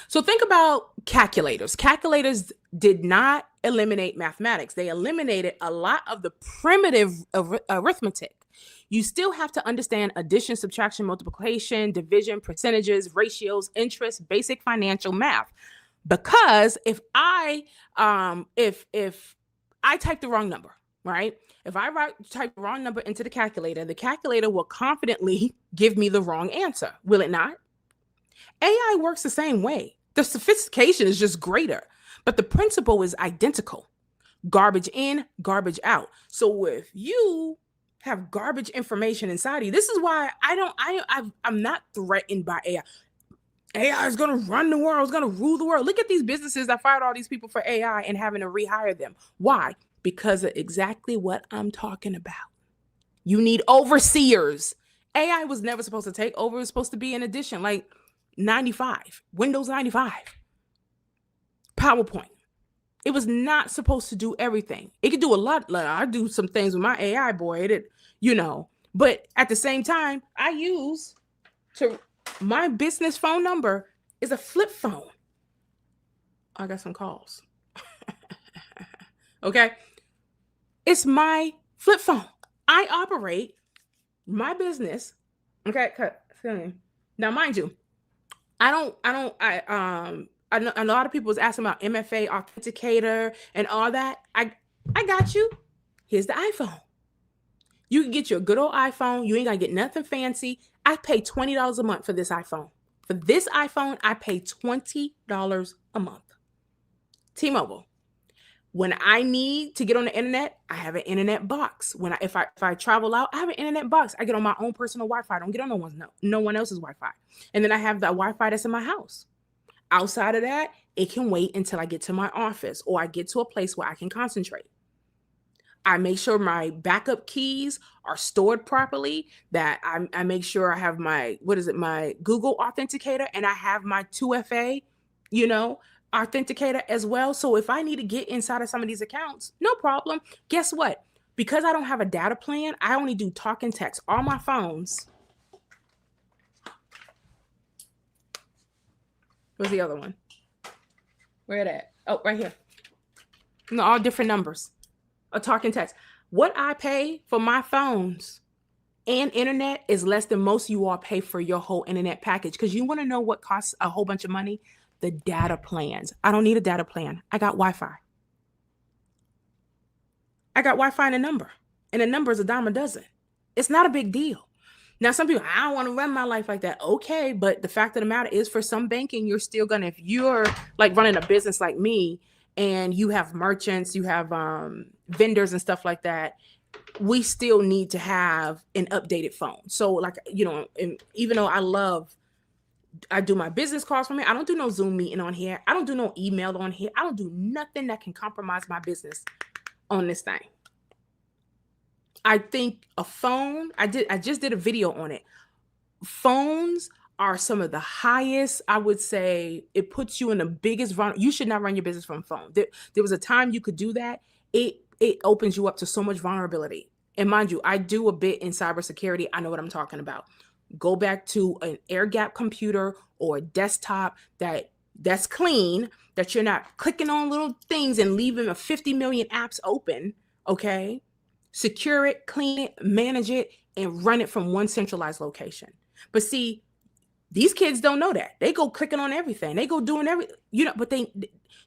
So think about calculators. Calculators did not eliminate mathematics. They eliminated a lot of the primitive arithmetic. You still have to understand addition, subtraction, multiplication, division, percentages, ratios, interest, basic financial math. Because if I type the wrong number, right? If I type the wrong number into the calculator will confidently give me the wrong answer. Will it not? AI works the same way. The sophistication is just greater, but the principle is identical. Garbage in, garbage out. So if you have garbage information inside of you, this is why I'm not threatened by AI. AI is going to run the world, it's going to rule the world. Look at these businesses that fired all these people for AI and having to rehire them. Why? Because of exactly what I'm talking about. You need overseers. AI was never supposed to take over. It was supposed to be an addition, like 95, Windows 95, PowerPoint. It was not supposed to do everything. It could do a lot. Like, I do some things with my AI, boy, but at the same time, my business phone number is a flip phone. I got some calls. Okay. It's my flip phone. I operate my business. Okay. Now, mind you, I know a lot of people was asking about MFA authenticator and all that. I got you. Here's the iPhone. You can get your good old iPhone. You ain't gonna get nothing fancy. I pay $20 a month for this iPhone. For this iPhone, I pay $20 a month. T-Mobile. When I need to get on the internet, I have an internet box. If I travel out, I have an internet box. I get on my own personal Wi-Fi. I don't get on no one else's Wi-Fi. And then I have the Wi-Fi that's in my house. Outside of that, it can wait until I get to my office or I get to a place where I can concentrate. I make sure my backup keys are stored properly, that I make sure I have my Google Authenticator, and I have my 2FA, authenticator as well. So if I need to get inside of some of these accounts, no problem. Guess what? Because I don't have a data plan, I only do talk and text. All my phones. Where's the other one? Where that? Oh, right here. No, all different numbers. A talk and text. What I pay for my phones and internet is less than most of you all pay for your whole internet package. Because you want to know what costs a whole bunch of money? The data plans. I don't need a data plan. I got Wi-Fi. I got Wi-Fi and a number. And a number is a dime a dozen. It's not a big deal. Now, some people, I don't want to run my life like that. Okay, but the fact of the matter is, for some banking, you're still going to, if you're like running a business like me and you have merchants, you have vendors and stuff like that, we still need to have an updated phone. So like, and even though I do my business calls from here, I don't do no Zoom meeting on here. I don't do no email on here. I don't do nothing that can compromise my business on this thing. I think a phone, I just did a video on it. Phones are some of the highest, I would say, it puts you in the biggest you should not run your business from a phone. There was a time you could do that. It opens you up to so much vulnerability. And mind you, I do a bit in cybersecurity. I know what I'm talking about. Go back to an air gap computer or a desktop that's clean, that you're not clicking on little things and leaving 50 million apps open, okay? Secure it, clean it, manage it, and run it from one centralized location. But see, these kids don't know that. They go clicking on everything. They go doing everything, but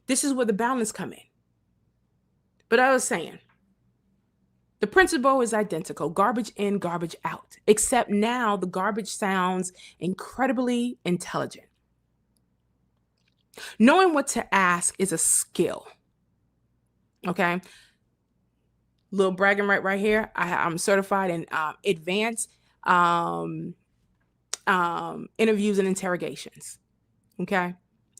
this is where the balance come in. But I was saying, the principle is identical. Garbage in, garbage out. Except now the garbage sounds incredibly intelligent. Knowing what to ask is a skill. Okay? Little bragging right here. I'm certified in advanced interviews and interrogations. Okay?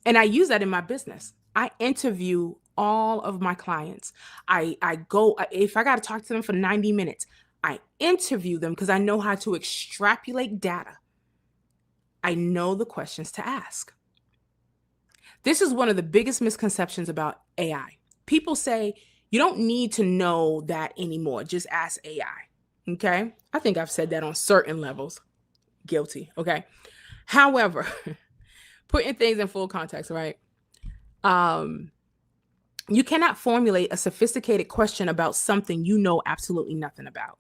And I use that in my business. I interview all of my clients. I go, if I got to talk to them for 90 minutes, I interview them because I know how to extrapolate data. I know the questions to ask. This is one of the biggest misconceptions about AI. People say you don't need to know that anymore. Just ask AI. Okay. I think I've said that on certain levels. Guilty. Okay. However, putting things in full context, right? You cannot formulate a sophisticated question about something you know absolutely nothing about.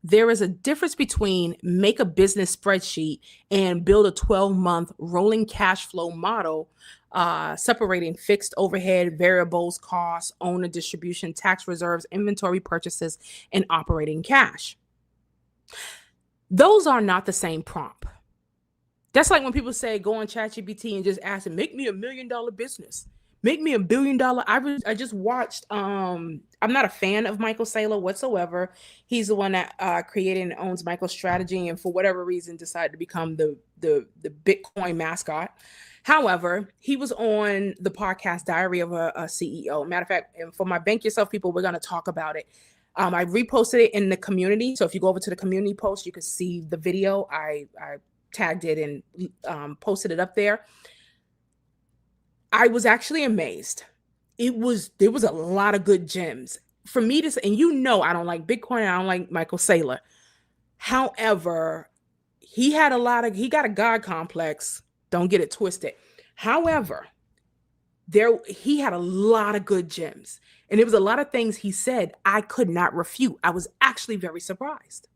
There is a difference between make a business spreadsheet and build a 12-month rolling cash flow model, separating fixed overhead, variables, costs, owner distribution, tax reserves, inventory purchases, and operating cash. Those are not the same prompt. That's like when people say, go on ChatGPT and just ask it, make me $1 million business. Make me $1 billion. I just watched, I'm not a fan of Michael Saylor whatsoever. He's the one that created and owns MicroStrategy, and for whatever reason decided to become the Bitcoin mascot. However, he was on the podcast Diary of a CEO. Matter of fact, and for my Bank Yourself people, we're going to talk about it. I reposted it in the community. So if you go over to the community post, you can see the video. I tagged it and posted it up there. I was actually amazed. There was a lot of good gems for me to say, and I don't like Bitcoin. I don't like Michael Saylor. However, he got a God complex. Don't get it twisted. However, he had a lot of good gems, and there was a lot of things he said I could not refute. I was actually very surprised.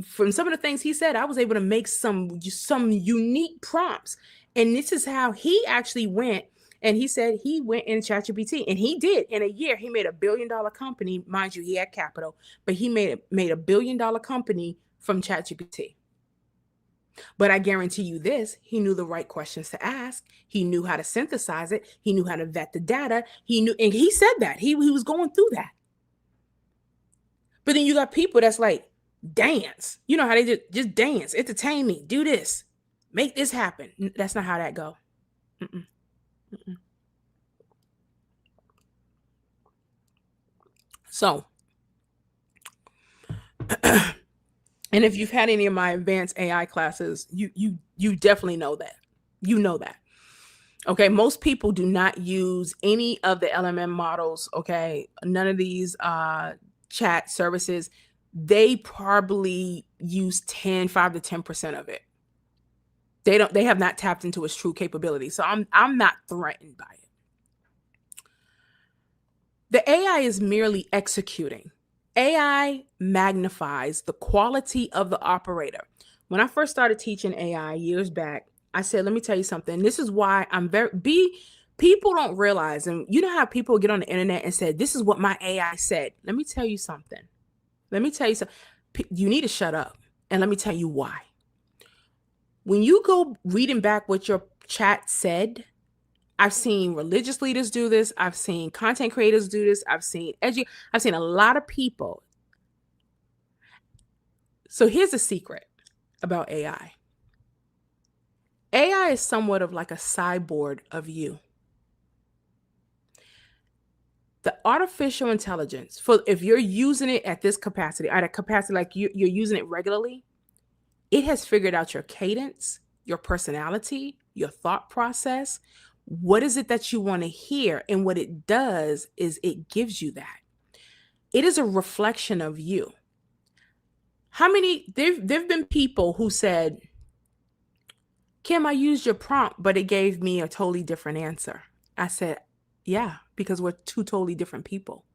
From some of the things he said. I was able to make some unique prompts. And this is how he actually went. And he said he went in ChatGPT, and he did. In a year, he made $1 billion company. Mind you, he had capital, but he made $1 billion company from ChatGPT. But I guarantee you this, he knew the right questions to ask. He knew how to synthesize it. He knew how to vet the data. He knew, and he said that he was going through that. But then you got people that's like, dance. You know how they just dance, entertain me, do this, make this happen. That's not how that go. Mm-mm. Mm-mm. So, and if you've had any of my advanced AI classes, you definitely know that. You know that. Okay, most people do not use any of the LMM models. Okay, none of these chat services. They probably use 5 to 10% of it. They have not tapped into its true capability. So I'm not threatened by it. The AI is merely executing. AI magnifies the quality of the operator. When I first started teaching AI years back, I said, let me tell you something. This is why people don't realize, and you know how people get on the internet and say, this is what my AI said. Let me tell you something. You need to shut up, and let me tell you why. When you go reading back what your chat said, I've seen religious leaders do this. I've seen content creators do this. I've seen a lot of people. So here's a secret about AI. AI is somewhat of like a cyborg of you. The artificial intelligence, if you're using it at this capacity, at a capacity like you're using it regularly, it has figured out your cadence, your personality, your thought process. What is it that you want to hear? And what it does is it gives you that. It is a reflection of you. There've been people who said, Kim, I used your prompt, but it gave me a totally different answer. I said, yeah, because we're two totally different people.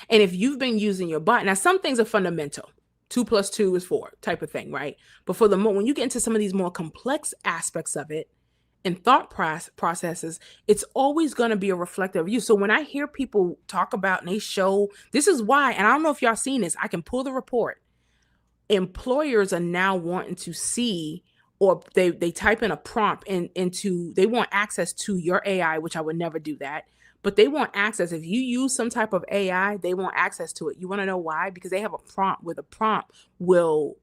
And if you've been using your bot, now some things are fundamental. 2 + 2 is 4 type of thing, right? But when you get into some of these more complex aspects of it and thought processes, it's always going to be a reflective of you. So when I hear people talk about and they show, this is why, and I don't know if y'all seen this, I can pull the report. Employers are now wanting to see, or they type in a prompt they want access to your AI, which I would never do that. But they want access. If you use some type of AI, they want access to it. You want to know why? Because they have a prompt where the prompt will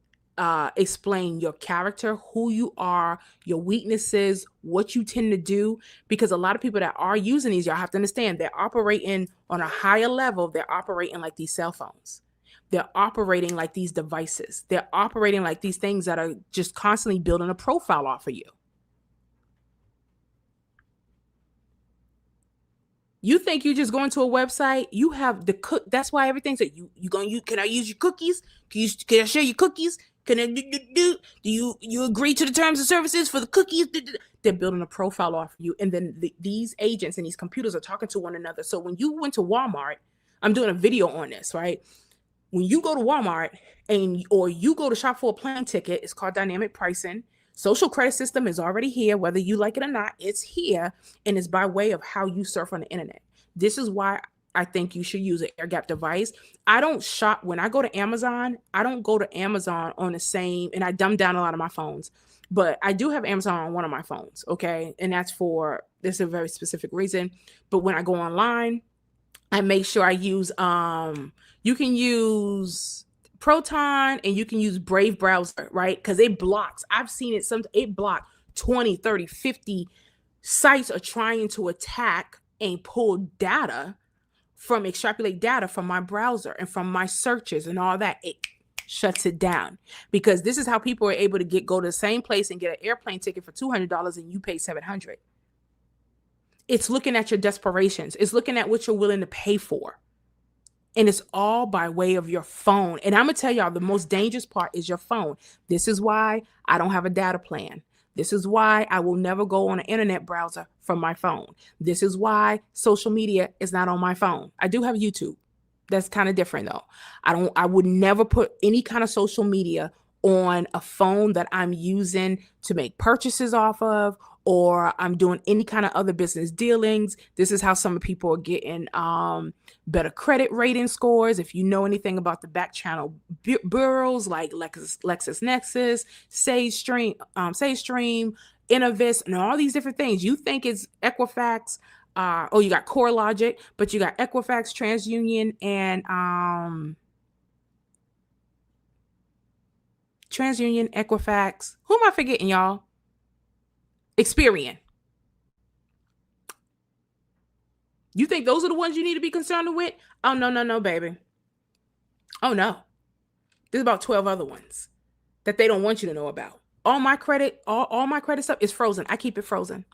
explain your character, who you are, your weaknesses, what you tend to do. Because a lot of people that are using these, y'all have to understand, they're operating on a higher level. They're operating like these cell phones. They're operating like these devices. They're operating like these things that are just constantly building a profile off of you. You think you just going to a website, you have the cook. That's why everything's that you going to use. Can I use your cookies? Can I share your cookies? Can I do you agree to the terms and services for the cookies? They're building a profile off of you, and then these agents and these computers are talking to one another. So when you went to Walmart, I'm doing a video on this, right? When you go to Walmart or you go to shop for a plane ticket, it's called dynamic pricing. Social credit system is already here, whether you like it or not, it's here, and it's by way of how you surf on the internet. This is why I think you should use an air gap device. I don't shop when I go to Amazon. I don't go to Amazon on the same, and I dumb down a lot of my phones, but I do have Amazon on one of my phones. Okay. And there's a very specific reason. But when I go online, I make sure I use, you can use Proton and you can use Brave browser, right? Because it blocks. I've seen it blocked 20, 30, 50 sites are trying to attack and pull data extrapolate data from my browser and from my searches and all that. It shuts it down because this is how people are able to go to the same place and get an airplane ticket for $200 and you pay $700. It's looking at your desperations. It's looking at what you're willing to pay for. And it's all by way of your phone. And I'm going to tell y'all, the most dangerous part is your phone. This is why I don't have a data plan. This is why I will never go on an internet browser from my phone. This is why social media is not on my phone. I do have YouTube. That's kind of different though. I would never put any kind of social media on a phone that I'm using to make purchases off of, or I'm doing any kind of other business dealings. This is how some people are getting better credit rating scores. If you know anything about the back channel bureaus like LexisNexis, SageStream, Innovis, and all these different things, you think it's Equifax. You got CoreLogic, but you got Equifax, TransUnion, and TransUnion, Equifax. Who am I forgetting, y'all? Experian. You think those are the ones you need to be concerned with? Oh, no, baby. Oh, no. There's about 12 other ones that they don't want you to know about. All my credit stuff is frozen. I keep it frozen.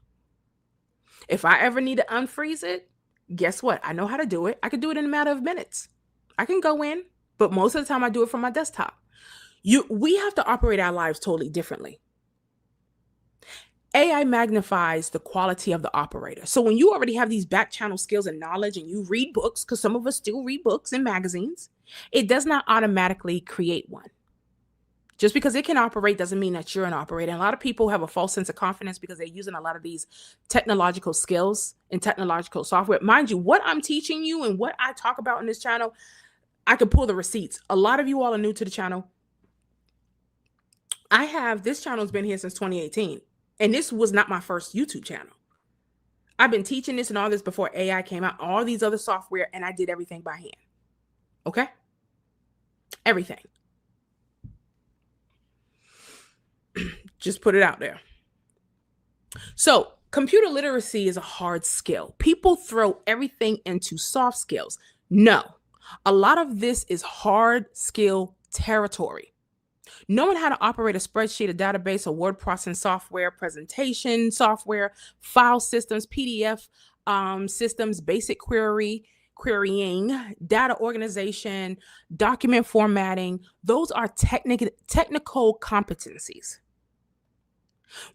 If I ever need to unfreeze it, guess what? I know how to do it. I can do it in a matter of minutes. I can go in, but most of the time I do it from my desktop. We have to operate our lives totally differently. AI magnifies the quality of the operator. So when you already have these back channel skills and knowledge and you read books, because some of us still read books and magazines, it does not automatically create one. Just because it can operate doesn't mean that you're an operator. And a lot of people have a false sense of confidence because they're using a lot of these technological skills and technological software. Mind you, what I'm teaching you and what I talk about in this channel, I could pull the receipts. A lot of you all are new to the channel. This channel has been here since 2018. And this was not my first YouTube channel. I've been teaching this and all this before AI came out, all these other software, and I did everything by hand. Okay? Everything. Just put it out there. So computer literacy is a hard skill. People throw everything into soft skills. No, a lot of this is hard skill territory. Knowing how to operate a spreadsheet, a database, a word processing software, presentation software, file systems, PDF systems, basic querying, data organization, document formatting, those are technical competencies.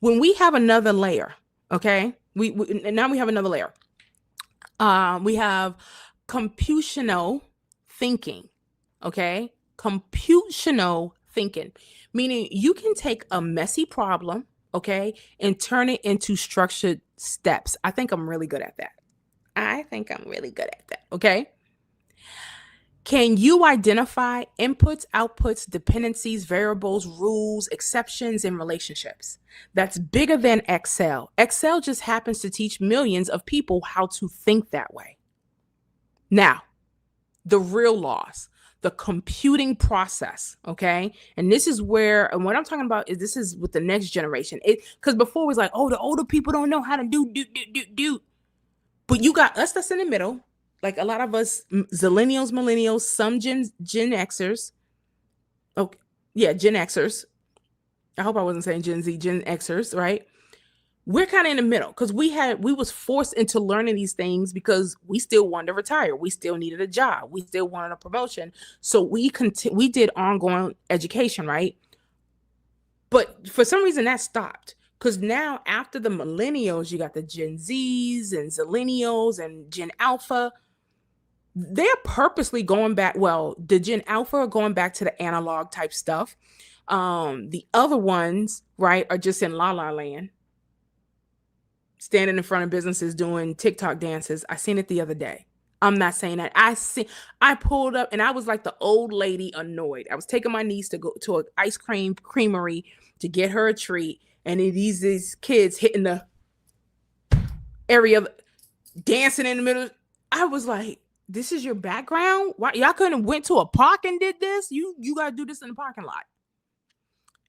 When we have another layer, okay, now we have another layer. We have computational thinking, okay? Computational thinking, meaning you can take a messy problem, okay, and turn it into structured steps. I think I'm really good at that. Okay? Can you identify inputs, outputs, dependencies, variables, rules, exceptions, and relationships? That's bigger than Excel. Excel just happens to teach millions of people how to think that way. Now, the real laws, the computing process, okay? And this is where, and what I'm talking about is this is with the next generation. Because before it was like, oh, the older people don't know how to do. But you got us that's in the middle, like a lot of us, zillennials, millennials, some Gen Xers. Okay, yeah, Gen Xers. I hope I wasn't saying Gen Z, Gen Xers, right? We're kind of in the middle because we was forced into learning these things because we still wanted to retire. We still needed a job. We still wanted a promotion. So we did ongoing education, right? But for some reason that stopped because now after the millennials, you got the Gen Zs and zillennials and Gen Alpha. They're purposely going back. Well, the Gen Alpha are going back to the analog type stuff. The other ones, right, are just in la la land, standing in front of businesses doing TikTok dances. I seen it the other day. I'm not saying that. I pulled up and I was like the old lady annoyed. I was taking my niece to go to an ice cream creamery to get her a treat. And these kids hitting the area, dancing in the middle. I was like, this is your background? Why y'all couldn't have went to a park and did this? You gotta do this in the parking lot.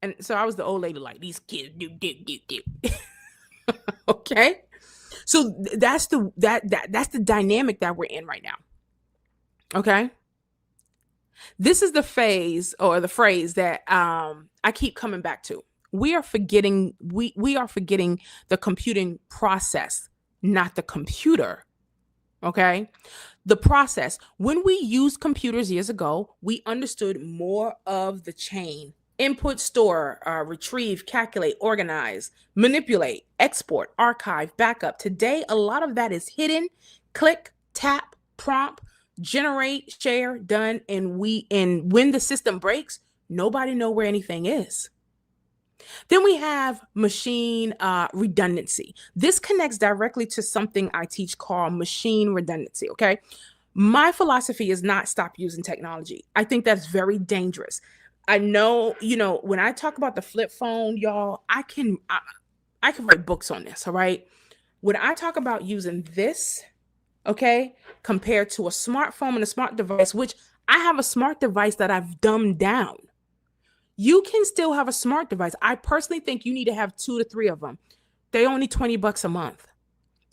And so I was the old lady, like, these kids do. Okay. So that's the dynamic that we're in right now. Okay. This is the phase or the phrase that I keep coming back to. We are forgetting the computing process, not the computer. Okay. The process. When we used computers years ago, we understood more of the chain. Input, store, retrieve, calculate, organize, manipulate, export, archive, backup. Today, a lot of that is hidden. Click, tap, prompt, generate, share, done. And when the system breaks, nobody know where anything is. Then we have machine redundancy. This connects directly to something I teach called machine redundancy. Okay. My philosophy is not stop using technology. I think that's very dangerous. I know, when I talk about the flip phone, y'all, I can write books on this. All right. When I talk about using this, okay, compared to a smartphone and a smart device, which I have a smart device that I've dumbed down. You can still have a smart device. I personally think you need to have 2 to 3 of them. They're only $20 a month.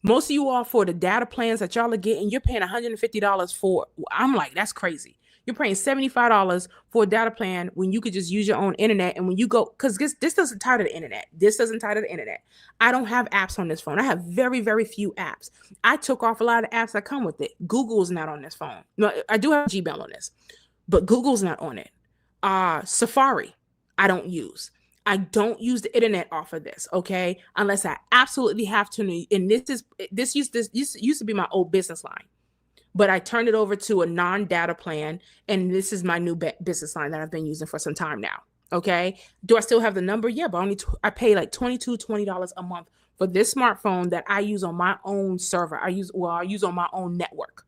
Most of you all, for the data plans that y'all are getting, you're paying $150 for. I'm like, that's crazy. You're paying $75 for a data plan when you could just use your own internet. And when you go, because this doesn't tie to the internet. This doesn't tie to the internet. I don't have apps on this phone. I have very, very few apps. I took off a lot of apps that come with it. Google's not on this phone. No, I do have Gmail on this, but Google's not on it. Safari, I don't use. I don't use the internet off of this, okay? Unless I absolutely have to. And this used to be my old business line, but I turned it over to a non-data plan, and this is my new business line that I've been using for some time now. Okay, do I still have the number? Yeah, but I pay like $20 a month for this smartphone that I use on my own server. I use on my own network.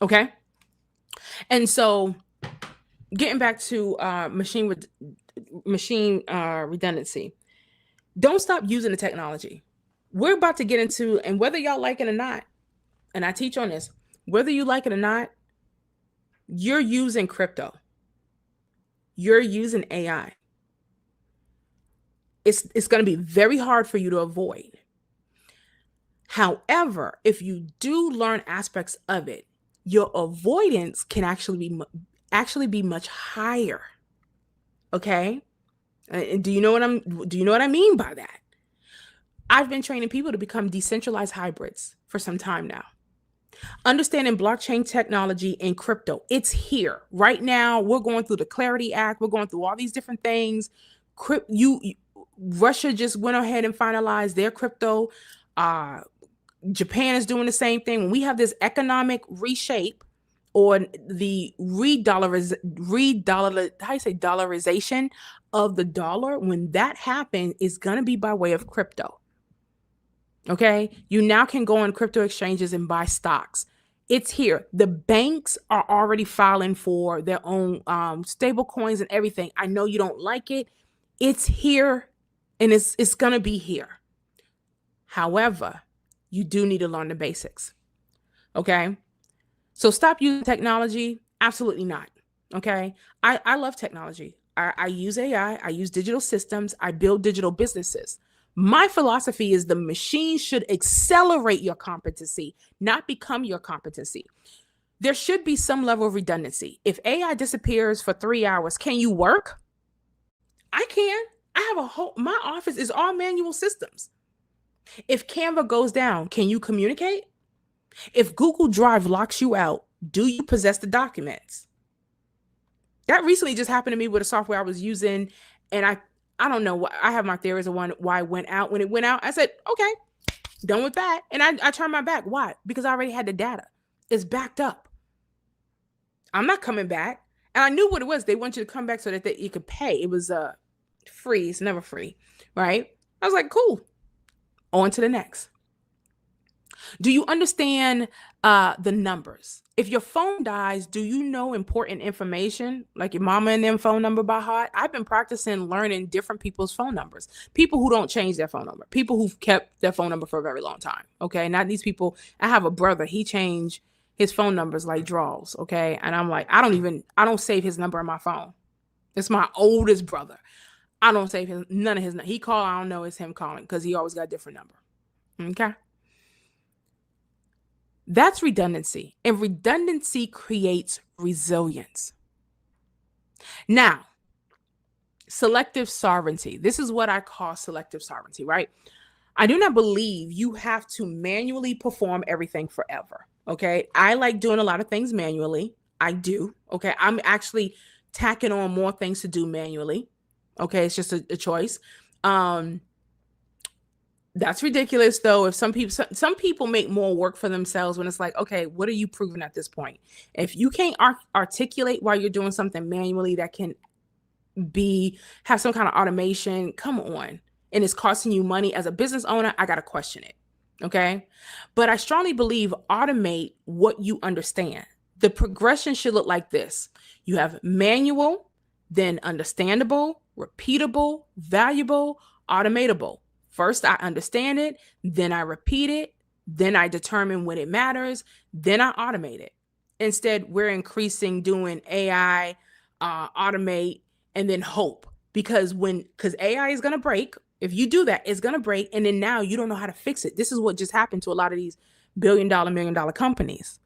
Okay, and so getting back to machine redundancy, don't stop using the technology. We're about to get into, and whether y'all like it or not, and I teach on this, whether you like it or not, you're using crypto. You're using AI. It's going to be very hard for you to avoid. However, if you do learn aspects of it, your avoidance can actually be much higher. Okay? And do you know what I mean by that? I've been training people to become decentralized hybrids for some time now. Understanding blockchain technology and crypto, it's here right now. We're going through the Clarity Act. We're going through all these different things. Russia just went ahead and finalized their crypto. Japan is doing the same thing. When we have this economic reshape or the dollarization of the dollar, when that happens, it's going to be by way of crypto. Okay, you now can go on crypto exchanges and buy stocks. It's here. The banks are already filing for their own stable coins and everything. I know you don't like it. It's here, and it's going to be here. However, you do need to learn the basics. Okay, so stop using technology. Absolutely not. Okay, I love technology. I use AI. I use digital systems. I build digital businesses. My philosophy is the machine should accelerate your competency, not become your competency. There should be some level of redundancy. If AI disappears for 3 hours, can you work? I can. I have my office is all manual systems. If Canva goes down, can you communicate? If Google Drive locks you out, do you possess the documents? That recently just happened to me with a software I was using, and I don't know. I have my theories of why it went out. When it went out, I said, okay, done with that. And I turned my back. Why? Because I already had the data. It's backed up. I'm not coming back. And I knew what it was. They want you to come back so that you could pay. It was free. It's never free, right? I was like, cool. On to the next. Do you understand the numbers? If your phone dies, do you know important information like your mama and them phone number by heart? I've been practicing learning different people's phone numbers. People who don't change their phone number. People who've kept their phone number for a very long time. Okay, not these people. I have a brother. He changed his phone numbers like draws. Okay, and I'm like, I don't save his number in my phone. It's my oldest brother. I don't save none of his. He called. I don't know it's him calling because he always got a different number. Okay. That's redundancy, and redundancy creates resilience. Now, selective sovereignty. This is what I call selective sovereignty, right? I do not believe you have to manually perform everything forever, okay? I like doing a lot of things manually. I do, okay? I'm actually tacking on more things to do manually, okay? It's just a choice. That's ridiculous, though. If some people make more work for themselves when it's like, okay, what are you proving at this point? If you can't articulate while you're doing something manually that can have some kind of automation, come on, and it's costing you money as a business owner, I gotta question it. Okay, but I strongly believe automate what you understand. The progression should look like this: you have manual, then understandable, repeatable, valuable, automatable. First, I understand it, then I repeat it, then I determine when it matters, then I automate it. Instead, we're increasing doing AI, automate, and then hope. Because AI is going to break. If you do that, it's going to break. And then now you don't know how to fix it. This is what just happened to a lot of these billion-dollar, million-dollar companies.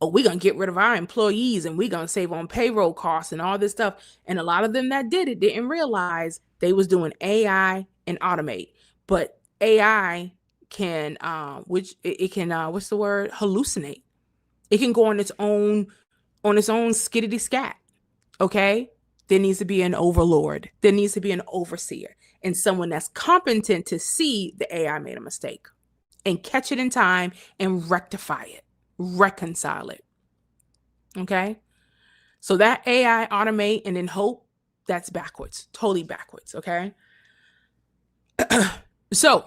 Oh, we're going to get rid of our employees and we're going to save on payroll costs and all this stuff. And a lot of them that did it didn't realize they was doing AI and automate. But AI can, what's the word? Hallucinate. It can go on its own skiddity scat. Okay. There needs to be an overlord. There needs to be an overseer and someone that's competent to see the AI made a mistake and catch it in time and rectify it, reconcile it. Okay. So that AI automate and then hope, that's backwards, totally backwards. Okay. So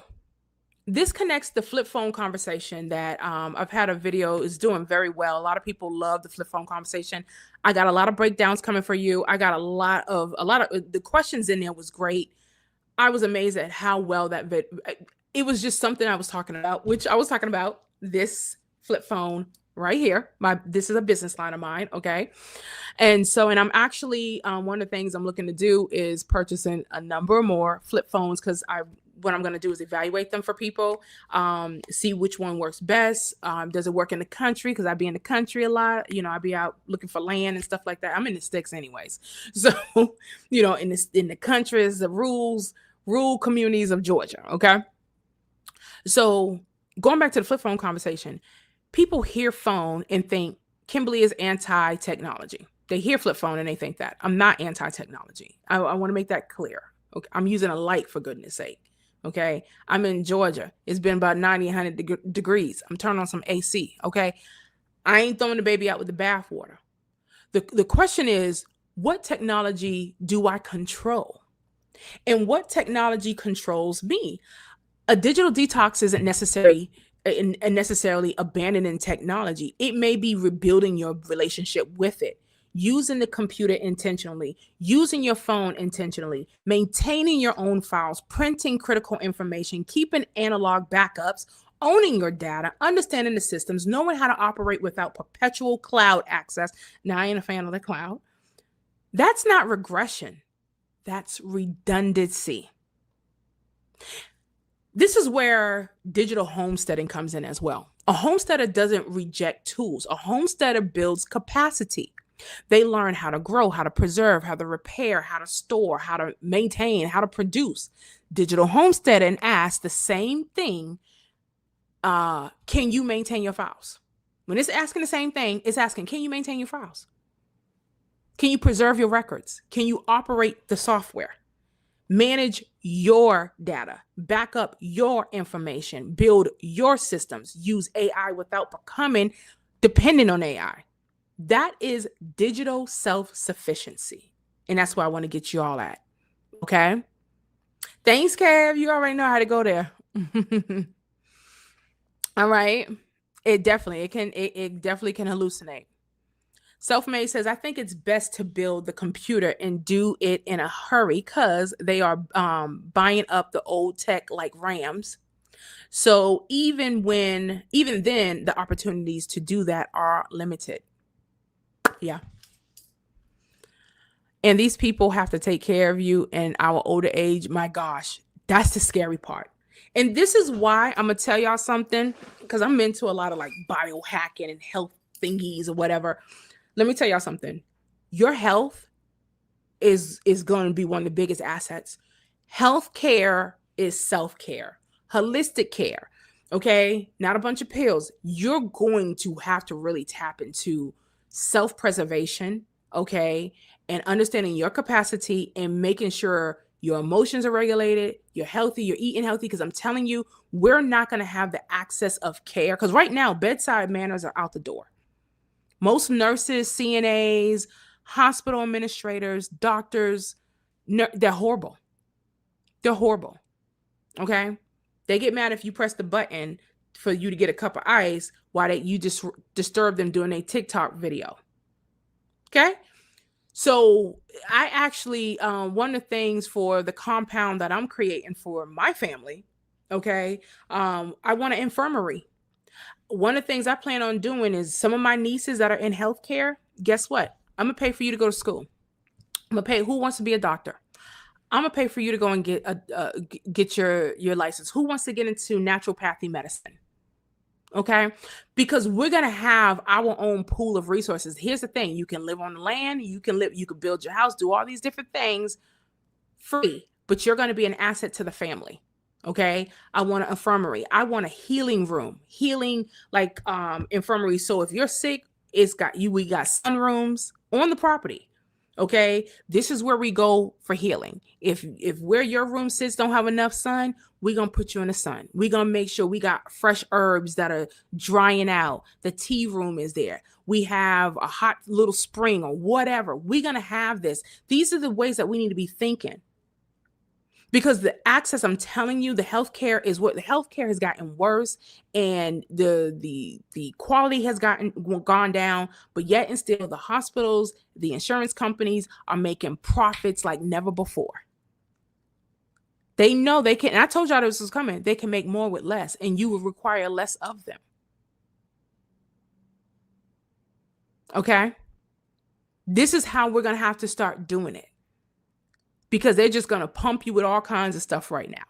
this connects the flip phone conversation that I've had a video is doing very well. A lot of people love the flip phone conversation. I got a lot of breakdowns coming for you. I got a lot of the questions in there was great. I was amazed at how well that it was just something I was talking about, which I was talking about this flip phone right here. This is a business line of mine. Okay. And I'm actually, one of the things I'm looking to do is purchasing a number more flip phones because what I'm going to do is evaluate them for people, see which one works best. Does it work in the country? Because I'd be in the country a lot. I'd be out looking for land and stuff like that. I'm in the sticks anyways. So, in the countries, the rural communities of Georgia. Okay. So going back to the flip phone conversation, people hear phone and think Kimberly is anti-technology. They hear flip phone and they think that. I'm not anti-technology. I want to make that clear. Okay. I'm using a light for goodness sake. Okay. I'm in Georgia. It's been about 90, 100 degrees. I'm turning on some AC. Okay. I ain't throwing the baby out with the bathwater. The question is, what technology do I control? And what technology controls me? A digital detox isn't necessarily abandoning technology. It may be rebuilding your relationship with it. Using the computer intentionally, using your phone intentionally, maintaining your own files, printing critical information, keeping analog backups, owning your data, understanding the systems, knowing how to operate without perpetual cloud access. Now, I ain't a fan of the cloud. That's not regression. That's redundancy. This is where digital homesteading comes in as well. A homesteader doesn't reject tools. A homesteader builds capacity. They learn how to grow, how to preserve, how to repair, how to store, how to maintain, how to produce. Digital homesteading asks the same thing. Can you maintain your files? When it's asking the same thing, it's asking, can you maintain your files? Can you preserve your records? Can you operate the software? Manage your data, back up your information, build your systems, use AI without becoming dependent on AI. That is digital self-sufficiency. And that's where I want to get you all at. Okay. Thanks, Kev. You already know how to go there. All right. It definitely can hallucinate. Self-made says, I think it's best to build the computer and do it in a hurry because they are buying up the old tech like Rams. So even then, the opportunities to do that are limited. Yeah. And these people have to take care of you in our older age. My gosh, that's the scary part. And this is why I'm going to tell y'all something, because I'm into a lot of like biohacking and health thingies or whatever. Let me tell y'all something. Your health is going to be one of the biggest assets. Healthcare is self-care, holistic care. Okay. Not a bunch of pills. You're going to have to really tap into self-preservation. Okay. And understanding your capacity and making sure your emotions are regulated, you're healthy, you're eating healthy. Because I'm telling you, we're not going to have the access of care. Because right now, bedside manners are out the door. Most nurses, CNAs, hospital administrators, doctors, they're horrible. They're horrible. Okay? They get mad if you press the button for you to get a cup of ice while you just disturb them doing a TikTok video. Okay? So I actually, one of the things for the compound that I'm creating for my family, okay, I want an infirmary. One of the things I plan on doing is some of my nieces that are in healthcare, guess what? I'm going to pay for you to go to school. I'm going to pay who wants to be a doctor. I'm going to pay for you to go and get your license. Who wants to get into naturopathy medicine? Okay. Because we're going to have our own pool of resources. Here's the thing. You can live on the land. You can build your house, do all these different things free, but you're going to be an asset to the family. Okay. I want an infirmary. I want a healing room, like infirmary. So if you're sick, we got sunrooms on the property. Okay. This is where we go for healing. If where your room sits don't have enough sun, we're going to put you in the sun. We're going to make sure we got fresh herbs that are drying out. The tea room is there. We have a hot little spring or whatever. We're going to have this. These are the ways that we need to be thinking. Because the access, I'm telling you, the healthcare has gotten worse, and the quality has gone down. But yet and still, the hospitals, the insurance companies are making profits like never before. They know they can. And I told y'all this was coming. They can make more with less, and you will require less of them. Okay, this is how we're gonna have to start doing it. Because they're just going to pump you with all kinds of stuff right now.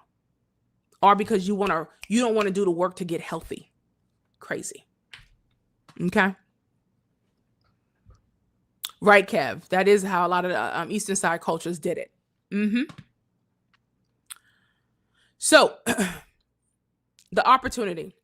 Or because you don't want to do the work to get healthy. Crazy. Okay. Right, Kev. That is how a lot of the Eastern side cultures did it. So the opportunity.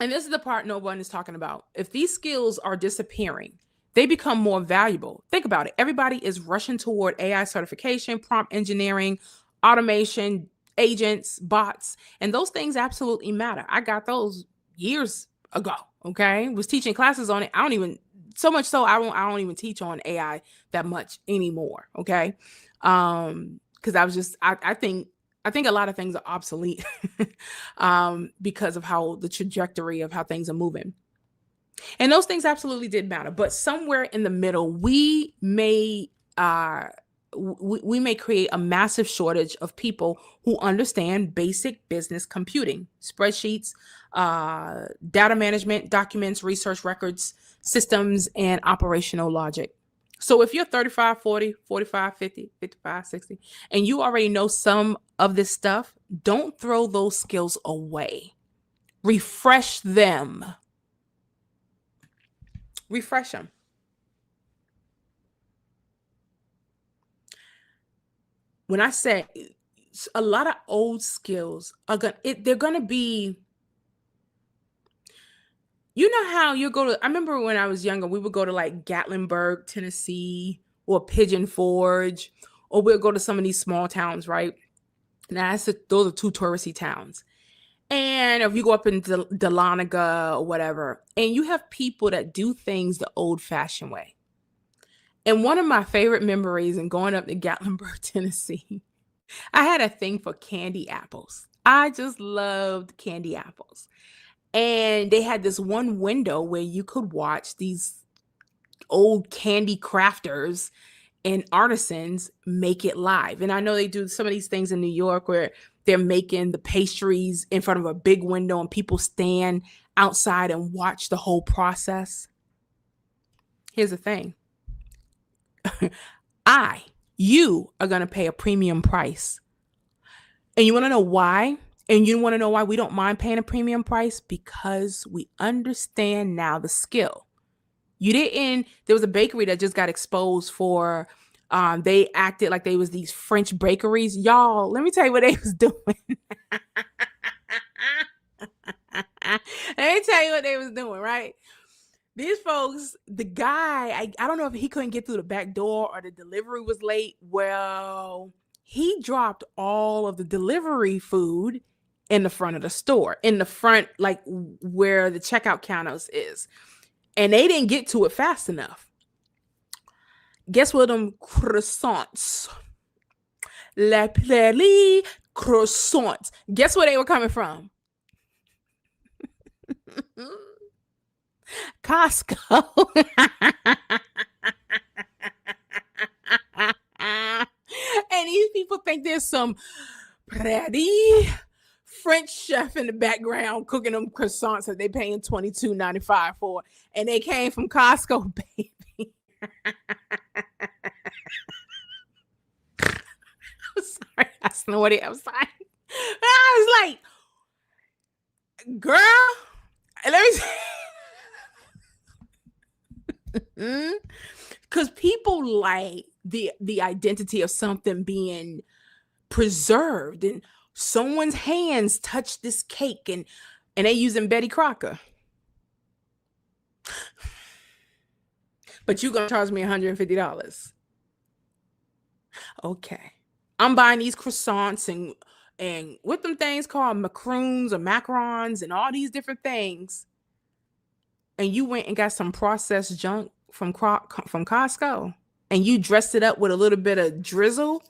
And this is the part no one is talking about. If these skills are disappearing, they become more valuable. Think about it. Everybody is rushing toward AI certification, prompt engineering, automation, agents, bots, and those things absolutely matter. I got those years ago. Okay. Was teaching classes on it. I don't even even teach on AI that much anymore. Okay. Because I think a lot of things are obsolete because of how the trajectory of how things are moving. And those things absolutely did matter. But somewhere in the middle, we may create a massive shortage of people who understand basic business computing, spreadsheets, data management, documents, research records, systems, and operational logic. So if you're 35, 40, 45, 50, 55, 60, and you already know some of this stuff, don't throw those skills away. Refresh them. Refresh them. When I say a lot of old skills are they're gonna be, you know how you go to, I remember when I was younger, we would go to like Gatlinburg, Tennessee, or Pigeon Forge, or we'll go to some of these small towns, right? Now those are two touristy towns. And if you go up in Dahlonega or whatever, and you have people that do things the old-fashioned way. And one of my favorite memories in going up to Gatlinburg, Tennessee, I had a thing for candy apples. I just loved candy apples. And they had this one window where you could watch these old candy crafters and artisans make it live. And I know they do some of these things in New York where they're making the pastries in front of a big window and people stand outside and watch the whole process. Here's the thing. You are going to pay a premium price. And you want to know why? And you want to know why we don't mind paying a premium price? Because we understand now the skill. There was a bakery that just got exposed for, they acted like they was these French bakeries. Y'all, let me tell you what they was doing. Let me tell you what they was doing, right? These folks, the guy, I don't know if he couldn't get through the back door or the delivery was late. Well, he dropped all of the delivery food in the front of the store, in the front, like where the checkout counters is. And they didn't get to it fast enough. Guess what them croissants? La Prairie croissants. Guess where they were coming from? Costco. And these people think there's some pretty French chef in the background cooking them croissants that they paying $22.95 for, and they came from Costco, baby. I'm sorry, I snorted. I'm sorry. I was like, girl, let me because people like the identity of something being preserved, and someone's hands touch this cake, and they using Betty Crocker. But you gonna charge me $150. Okay. I'm buying these croissants and what them things called macaroons or macarons and all these different things. And you went and got some processed junk from Costco, and you dressed it up with a little bit of drizzle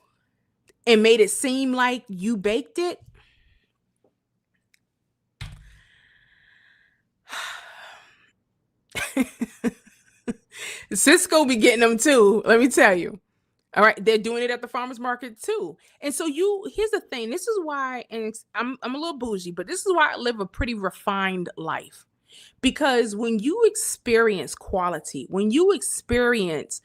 and made it seem like you baked it. Cisco be getting them too, let me tell you. All right, they're doing it at the farmers market too. And so here's the thing. This is why, and I'm a little bougie, but this is why I live a pretty refined life. Because when you experience quality, when you experience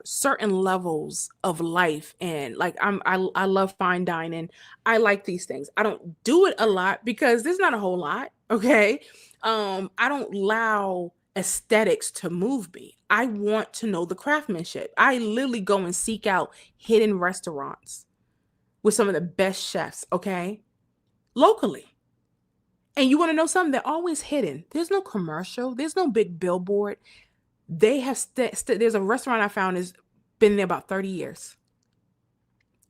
certain levels of life, and like I love fine dining, I like these things. I don't do it a lot because there's not a whole lot. Okay, I don't allow aesthetics to move me. I want to know the craftsmanship. I literally go and seek out hidden restaurants with some of the best chefs. Okay, locally. And you want to know something? They're always hidden. There's no commercial. There's no big billboard. They have there's a restaurant I found has been there about 30 years.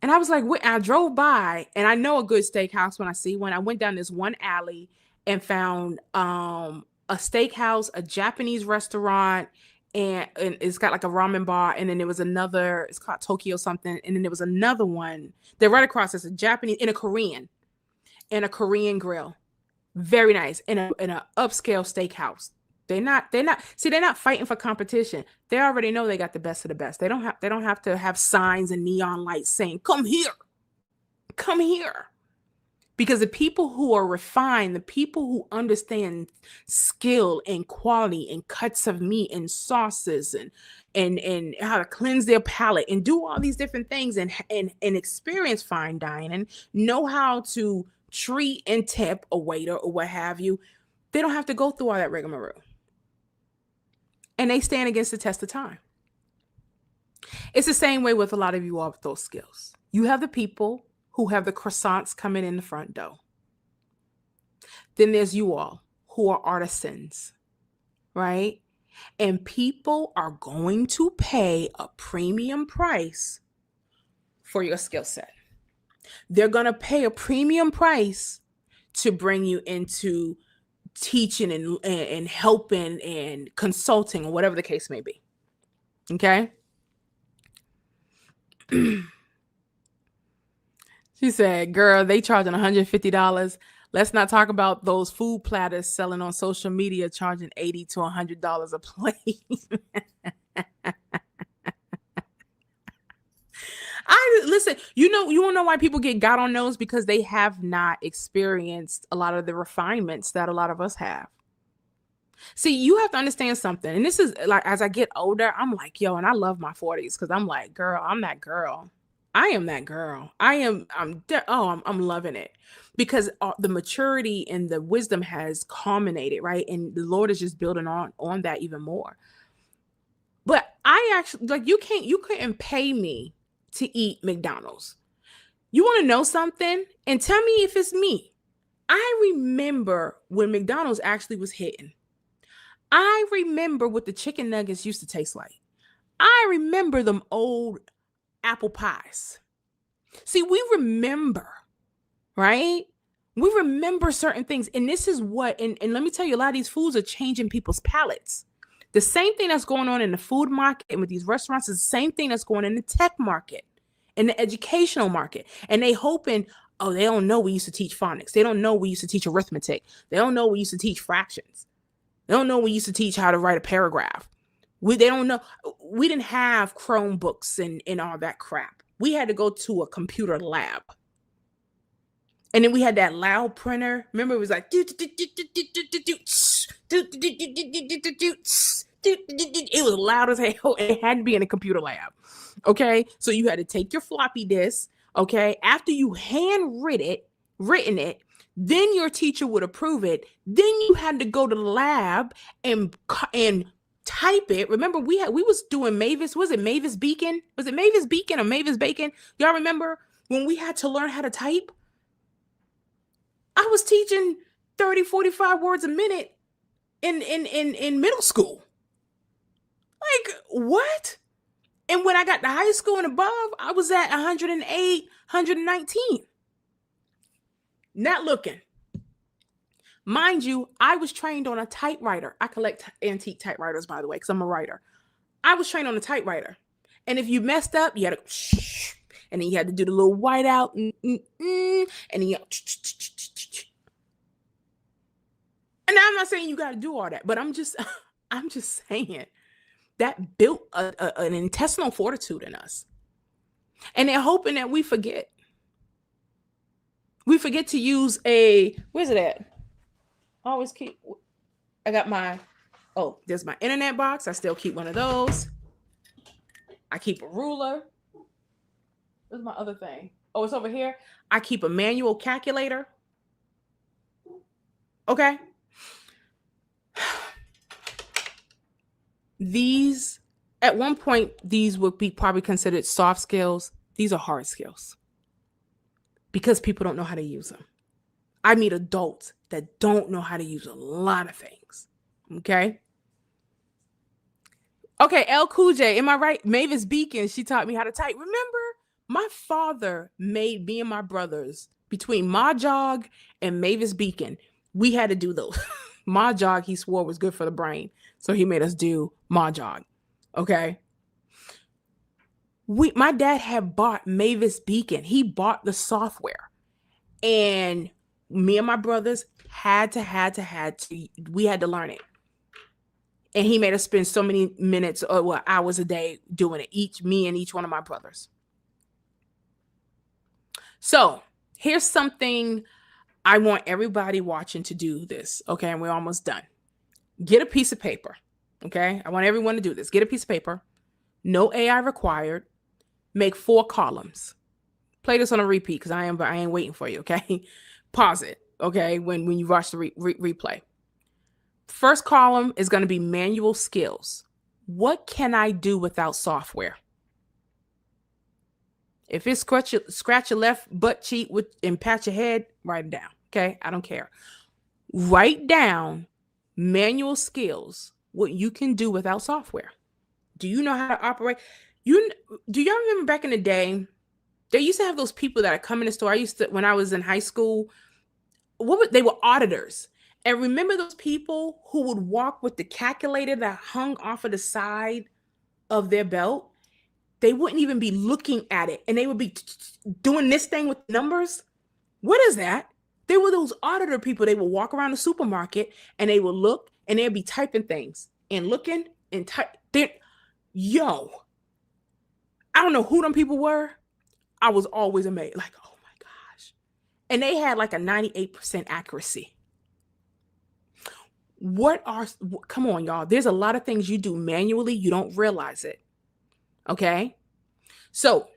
And I was like, I drove by, and I know a good steakhouse when I see one. I went down this one alley and found a steakhouse, a Japanese restaurant, and it's got like a ramen bar. And then there was another, it's called Tokyo something. And then there was another one. They're right across. It's a Japanese and a Korean grill. Very nice. In a upscale steakhouse. They're not fighting for competition. They already know they got the best of the best. They don't have to have signs and neon lights saying, come here, Because the people who are refined, the people who understand skill and quality and cuts of meat and sauces and how to cleanse their palate and do all these different things and experience fine dining and know how to treat and tip a waiter or what have you, they don't have to go through all that rigmarole. And they stand against the test of time. It's the same way with a lot of you all with those skills. You have the people who have the croissants coming in the front door. Then there's you all who are artisans, right? And people are going to pay a premium price for your skill set. They're going to pay a premium price to bring you into teaching and helping and consulting or whatever the case may be. Okay? She said, girl, they charging $150. Let's not talk about those food platters selling on social media charging $80 to $100 a plate. Listen, you don't know why people got on those, because they have not experienced a lot of the refinements that a lot of us have. See, you have to understand something. And this is like, as I get older, I'm like, yo, and I love my 40s because I'm like, girl, I'm that girl. I am that girl. I'm loving it because the maturity and the wisdom has culminated, right? And the Lord is just building on that even more. But I actually, like, you couldn't pay me to eat McDonald's. You want to know something? And tell me if it's me. I remember when McDonald's actually was hitting. I remember what the chicken nuggets used to taste like. I remember them old apple pies. See, we remember, right? We remember certain things. And this is what, and let me tell you, a lot of these foods are changing people's palates. The same thing that's going on in the food market and with these restaurants is the same thing that's going on in the tech market, in the educational market. And they hoping, oh, they don't know we used to teach phonics. They don't know we used to teach arithmetic. They don't know we used to teach fractions. They don't know we used to teach how to write a paragraph. They don't know. We didn't have Chromebooks and all that crap. We had to go to a computer lab. And then we had that loud printer. Remember, it was like, it was loud as hell. It had to be in a computer lab. Okay. So you had to take your floppy disk. Okay. After you written it, then your teacher would approve it. Then you had to go to the lab and type it. Remember, we was doing Mavis. Was it Mavis Beacon? Was it Mavis Beacon or Mavis Bacon? Y'all remember when we had to learn how to type? I was teaching 30, 45 words a minute in middle school. Like, what? And when I got to high school and above, I was at 108, 119. Not looking. Mind you, I was trained on a typewriter. I collect antique typewriters, by the way, because I'm a writer. I was trained on a typewriter. And if you messed up, you had to, and then you had to do the little whiteout, and then you and now I'm not saying you got to do all that, but I'm just saying that built an intestinal fortitude in us. And they're hoping that we forget. We forget to use where's it at? There's my internet box. I still keep one of those. I keep a ruler. Where's my other thing? Oh, it's over here. I keep a manual calculator. Okay. These, at one point, these would be probably considered soft skills. These are hard skills because people don't know how to use them. I meet adults that don't know how to use a lot of things. Okay. Okay. L Cool J, am I right? Mavis Beacon, she taught me how to type. Remember, my father made me and my brothers, between Mahjong and Mavis Beacon, we had to do those. Mahjong, he swore, was good for the brain. So he made us do Mahjong. Okay. My dad had bought Mavis Beacon. He bought the software. And me and my brothers had to, we had to learn it. And he made us spend so many minutes or hours a day doing it, me and each one of my brothers. So here's something I want everybody watching to do this. Okay. And we're almost done. Get a piece of paper. Okay. I want everyone to do this. Get a piece of paper. No AI required. Make 4 columns. Play this on a repeat because I ain't waiting for you. Okay. Pause it. Okay. When you watch the replay. First column is going to be manual skills. What can I do without software? If it's scratch your left butt cheek and pat your head, write it down. Okay. I don't care. Write down manual skills, what you can do without software. Do you know how to operate? Do y'all remember back in the day, they used to have those people that come in the store. When I was in high school, they were auditors. And remember those people who would walk with the calculator that hung off of the side of their belt? They wouldn't even be looking at it. And they would be doing this thing with numbers. What is that? They were those auditor people. They would walk around the supermarket and they would look and they'd be typing things and looking and type. Yo, I don't know who them people were. I was always amazed. Like, oh my gosh. And they had like a 98% accuracy. Come on, y'all. There's a lot of things you do manually. You don't realize it. Okay. So,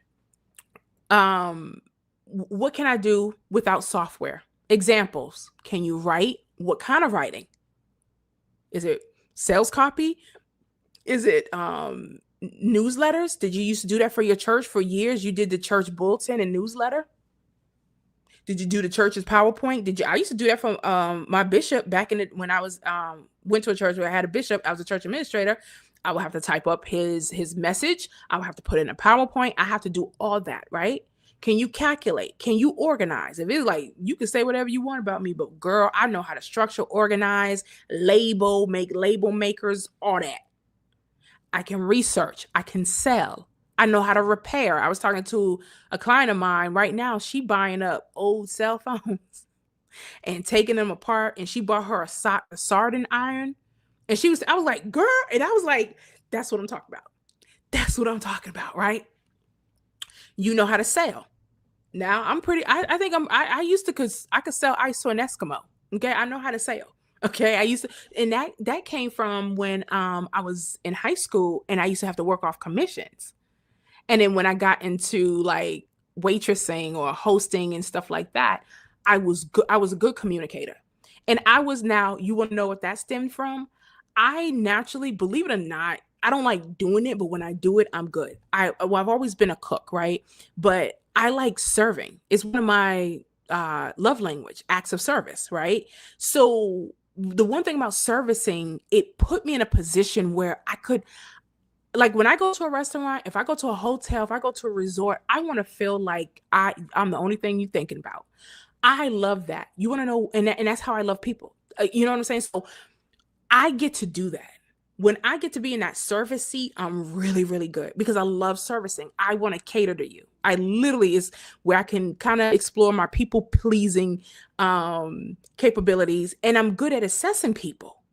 what can I do without software? Examples. Can you write? What kind of writing? Is it sales copy? Is it newsletters? Did you used to do that for your church for years? You did the church bulletin and newsletter? Did you do the church's PowerPoint? I used to do that for my bishop back when I was went to a church where I had a bishop. I was a church administrator. I would have to type up his message. I would have to put in a PowerPoint. I have to do all that, right? Can you calculate? Can you organize? If it's like, you can say whatever you want about me, but girl, I know how to structure, organize, label, make label makers, all that. I can research. I can sell. I know how to repair. I was talking to a client of mine right now. She buying up old cell phones and taking them apart. And she bought her a soldering iron. And I was like, girl. And I was like, that's what I'm talking about. That's what I'm talking about, right? You know how to sell. Now I think I used to, cause I could sell ice to an Eskimo. Okay. I know how to sell. Okay. I used to, and that came from when I was in high school and I used to have to work off commissions. And then when I got into like waitressing or hosting and stuff like that, I was a good communicator. And you want to know what that stemmed from? I naturally, believe it or not, I don't like doing it, but when I do it, I'm good. I've always been a cook, right? But I like serving. It's one of my love language, acts of service, right? So the one thing about servicing, it put me in a position where I could, like when I go to a restaurant, if I go to a hotel, if I go to a resort, I want to feel like I'm the only thing you're thinking about. I love that. You want to know, and that's how I love people. You know what I'm saying? So I get to do that. When I get to be in that service seat, I'm really, really good because I love servicing. I want to cater to you. I literally is where I can kind of explore my people pleasing capabilities, and I'm good at assessing people.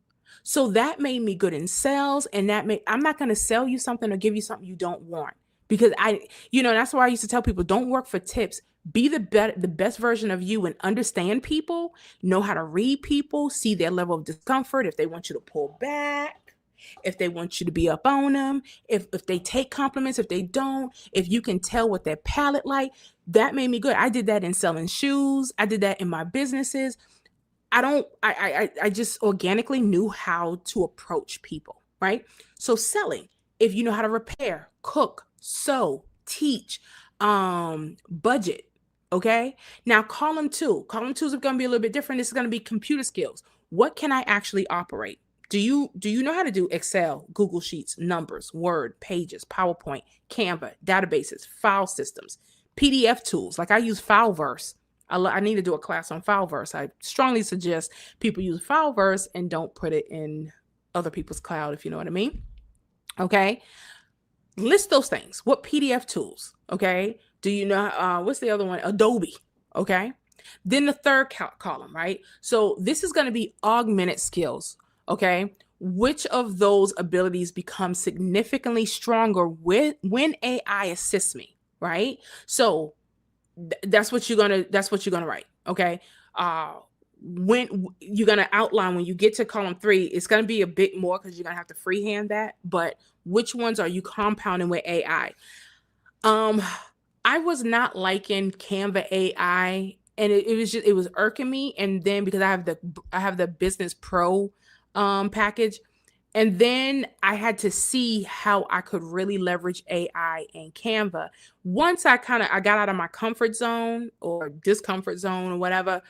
So that made me good in sales, and I'm not going to sell you something or give you something you don't want, because that's why I used to tell people, don't work for tips. Be the best version of you and understand people, know how to read people, see their level of discomfort, if they want you to pull back, if they want you to be up on them, if they take compliments, if they don't, if you can tell what their palate like. That made me good. I did that in selling shoes. I did that in my businesses. I just organically knew how to approach people, right? So selling, if you know how to repair, cook, sew, teach, budget. Okay. Now column two is going to be a little bit different. This is going to be computer skills. What can I actually operate? Do you know how to do Excel, Google Sheets, numbers, Word, Pages, PowerPoint, Canva, databases, file systems, PDF tools? Like I use Fileverse. I need to do a class on Fileverse. I strongly suggest people use Fileverse and don't put it in other people's cloud, if you know what I mean. Okay. List those things. What PDF tools? Okay. Do you know, what's the other one? Adobe. Okay. Then the third column, right? So this is going to be augmented skills. Okay. Which of those abilities become significantly stronger when AI assists me, right? So that's what you're going to write. Okay. When you're going to outline, when you get to column 3, it's going to be a bit more because you're going to have to freehand that. But which ones are you compounding with AI? I was not liking Canva AI, and it was irking me. And then because I have the Business Pro package, and then I had to see how I could really leverage AI and Canva. Once I got out of my comfort zone or discomfort zone or whatever,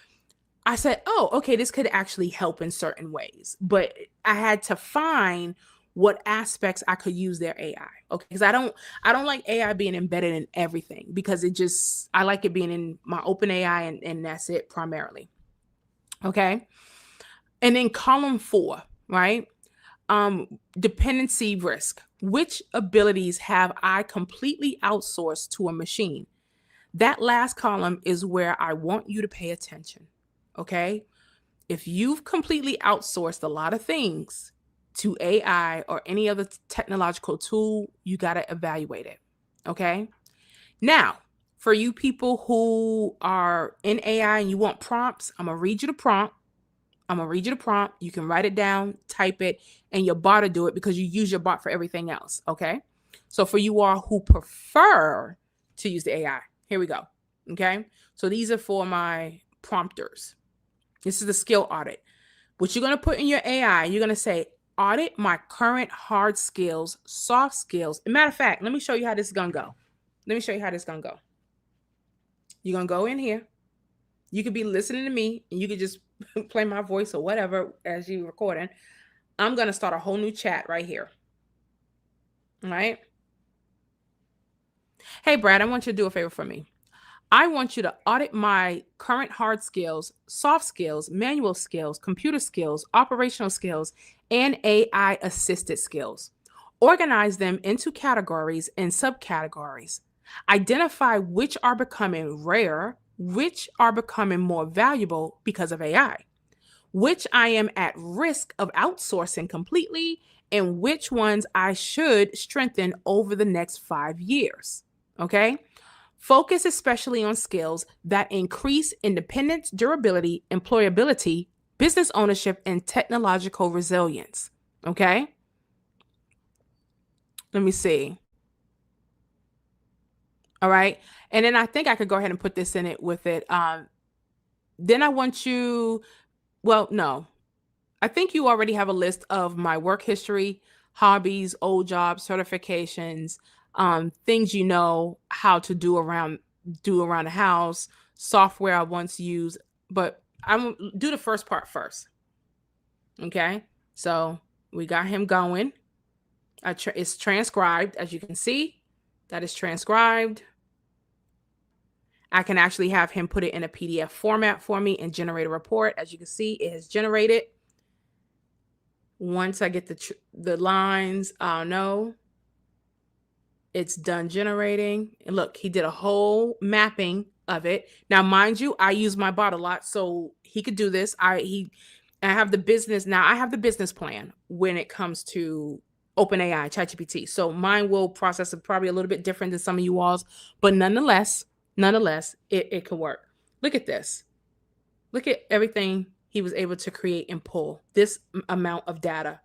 I said, oh, okay, this could actually help in certain ways. But I had to find what aspects I could use their AI. Okay. Because I don't like AI being embedded in everything, because I like it being in my open AI, and that's it primarily. Okay. And then column 4, right? Dependency risk. Which abilities have I completely outsourced to a machine? That last column is where I want you to pay attention. Okay. If you've completely outsourced a lot of things to AI or any other technological tool, you got to evaluate it. Okay. Now, for you people who are in AI and you want prompts, I'm going to read you the prompt. You can write it down, type it, and your bot will do it, because you use your bot for everything else. Okay. So for you all who prefer to use the AI, here we go. Okay. So these are for my prompters. This is the skill audit. What you're going to put in your AI, you're going to say, audit my current hard skills, soft skills. As a matter of fact, let me show you how this is going to go. You're going to go in here. You could be listening to me, and you could just play my voice or whatever as you're recording. I'm going to start a whole new chat right here. All right. Hey, Brad, I want you to do a favor for me. I want you to audit my current hard skills, soft skills, manual skills, computer skills, operational skills, and AI assisted skills. Organize them into categories and subcategories. Identify which are becoming rare, which are becoming more valuable because of AI, which I am at risk of outsourcing completely, and which ones I should strengthen over the next 5 years. Okay. Focus especially on skills that increase independence, durability, employability, business ownership, and technological resilience. Okay. Let me see. All right. And then I think I could go ahead and put this in it with it. Then I want you, well, no, I think you already have a list of my work history, hobbies, old jobs, certifications, things you know how to do around the house, software I once used. But I'm gonna do the first part first. Okay. So we got him going. It's transcribed, as you can see. That is transcribed. I can actually have him put it in a PDF format for me and generate a report. As you can see, it has generated. Once I get the lines, I'll know it's done generating. And look, he did a whole mapping of it. Now, mind you, I use my bot a lot, so he could do this. I have the business now. I have the business plan when it comes to OpenAI, ChatGPT. So mine will process it probably a little bit different than some of you all's, but nonetheless, it can work. Look at this. Look at everything he was able to create and pull this amount of data,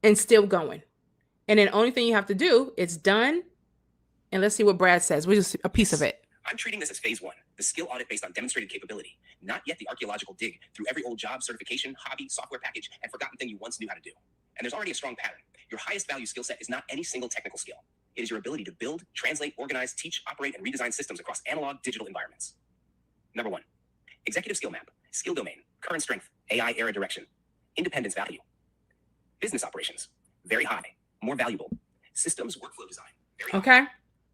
and still going. And then the only thing you have to do, it's done. And let's see what Brad says. We're just a piece of it. I'm treating this as phase 1, the skill audit based on demonstrated capability, not yet the archaeological dig through every old job, certification, hobby, software package, and forgotten thing you once knew how to do. And there's already a strong pattern. Your highest value skill set is not any single technical skill. It is your ability to build, translate, organize, teach, operate, and redesign systems across analog, digital environments. Number 1, executive skill map, skill domain, current strength, AI era direction, independence value. Business operations, very high, more valuable. Systems workflow design, very high, okay,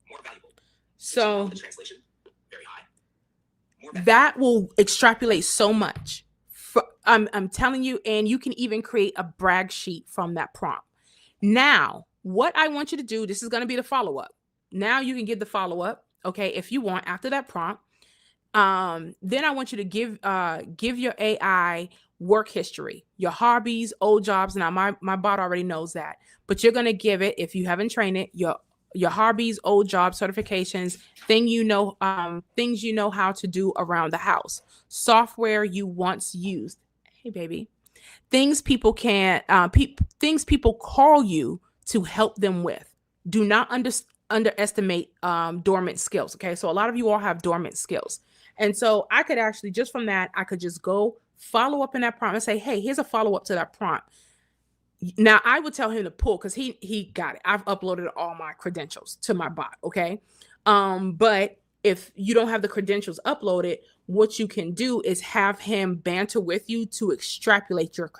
more valuable. So Translation, very high, more that will extrapolate so much. I'm telling you, and you can even create a brag sheet from that prompt. Now, what I want you to do, this is going to be the follow-up. Now you can give the follow-up, okay, if you want, after that prompt. Then I want you to give your AI work history, your hobbies, old jobs. Now my bot already knows that, but you're going to give it, if you haven't trained it, your your hobbies, old job certifications, things you know how to do around the house, software you once used. Hey, baby. Things people can, things people call you to help them with. Do not underestimate dormant skills. Okay, so a lot of you all have dormant skills, and so I could actually just from that, I could just go follow up in that prompt and say, hey, here's a follow up to that prompt. Now I would tell him to pull because he got it. I've uploaded all my credentials to my bot. Okay. But if you don't have the credentials uploaded, what you can do is have him banter with you to extrapolate your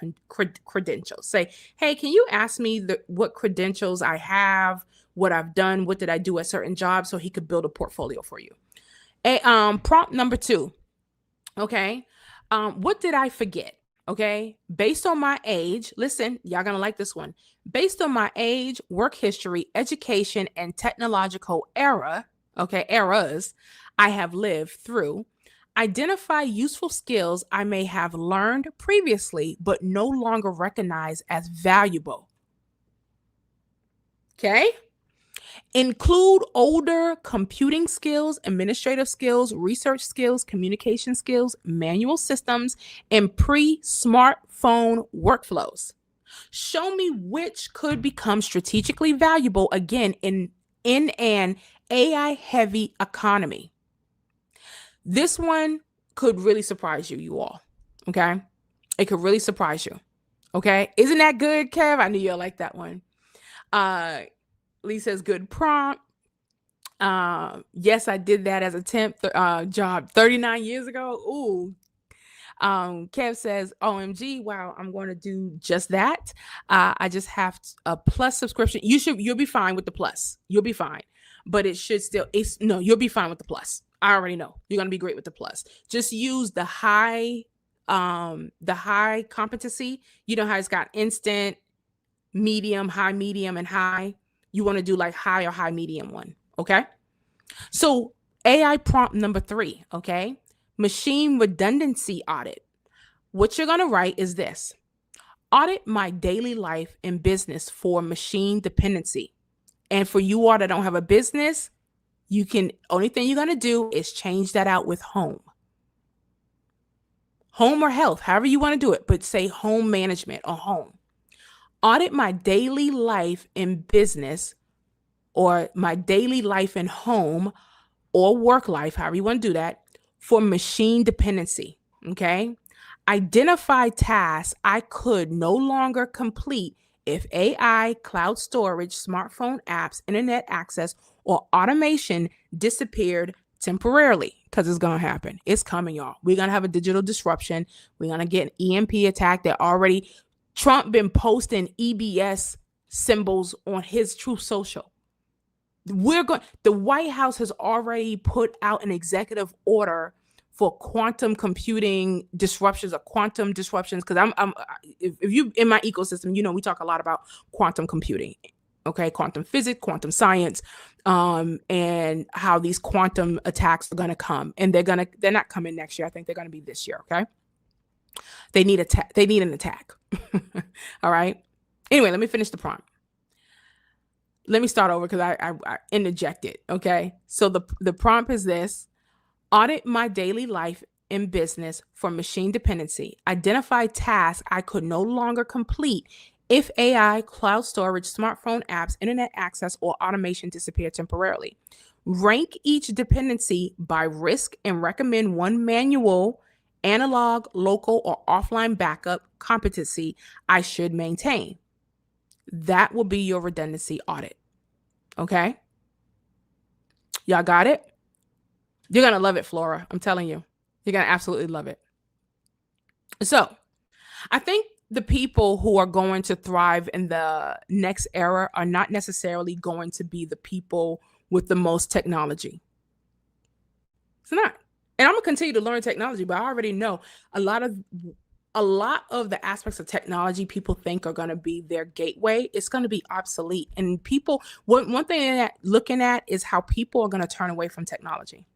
credentials. Say, hey, can you ask me what credentials I have, what I've done, what did I do at certain jobs, so he could build a portfolio for you. Prompt number 2. Okay. What did I forget? Okay. Based on my age, listen, y'all gonna like this one. Based on my age, work history, education, and technological eras I have lived through, identify useful skills I may have learned previously, but no longer recognize as valuable. Okay. Include older computing skills, administrative skills, research skills, communication skills, manual systems, and pre-smartphone workflows. Show me which could become strategically valuable again in an AI heavy economy. This one could really surprise you all. Okay. It could really surprise you. Okay. Isn't that good, Kev? I knew you'll like that one. Lee says, good prompt. Yes, I did that as a temp job 39 years ago. Ooh. Kev says, OMG, wow, I'm going to do just that. I just have a plus subscription. You'll be fine with the plus. You'll be fine. But it should still, you'll be fine with the plus. I already know. You're going to be great with the plus. Just use the high competency. You know how it's got instant, medium, and high. You want to do like high or high medium one. Okay. So AI prompt number 3. Okay. Machine redundancy audit. What you're going to write is this: audit my daily life and business for machine dependency. And for you all that don't have a business, only thing you're going to do is change that out with home or health, however you want to do it, but say home management or home. Audit my daily life in business, or my daily life in home or work life, however you want to do that, for machine dependency. Okay. Identify tasks I could no longer complete if AI, cloud storage, smartphone apps, internet access, or automation disappeared temporarily, because it's going to happen. It's coming, y'all. We're going to have a digital disruption. We're going to get an EMP attack that already Trump been posting EBS symbols on his Truth Social. The White House has already put out an executive order for quantum computing disruptions or quantum disruptions. Because if you in my ecosystem, we talk a lot about quantum computing, okay, quantum physics, quantum science, and how these quantum attacks are going to come, and they're not coming next year. I think they're going to be this year. Okay, they need an attack. All right. Anyway, let me finish the prompt. Let me start over because I interjected. Okay. So the prompt is this: audit my daily life in business for machine dependency. Identify tasks I could no longer complete if AI, cloud storage, smartphone apps, internet access, or automation disappear temporarily. Rank each dependency by risk and recommend one manual, analog, local, or offline backup competency I should maintain. That will be your redundancy audit. Okay? Y'all got it? You're going to love it, Flora. I'm telling you. You're going to absolutely love it. So, I think the people who are going to thrive in the next era are not necessarily going to be the people with the most technology. It's not. And I'm going to continue to learn technology, but I already know a lot of the aspects of technology people think are going to be their gateway. It's going to be obsolete. And people, one thing that looking at is how people are going to turn away from technology.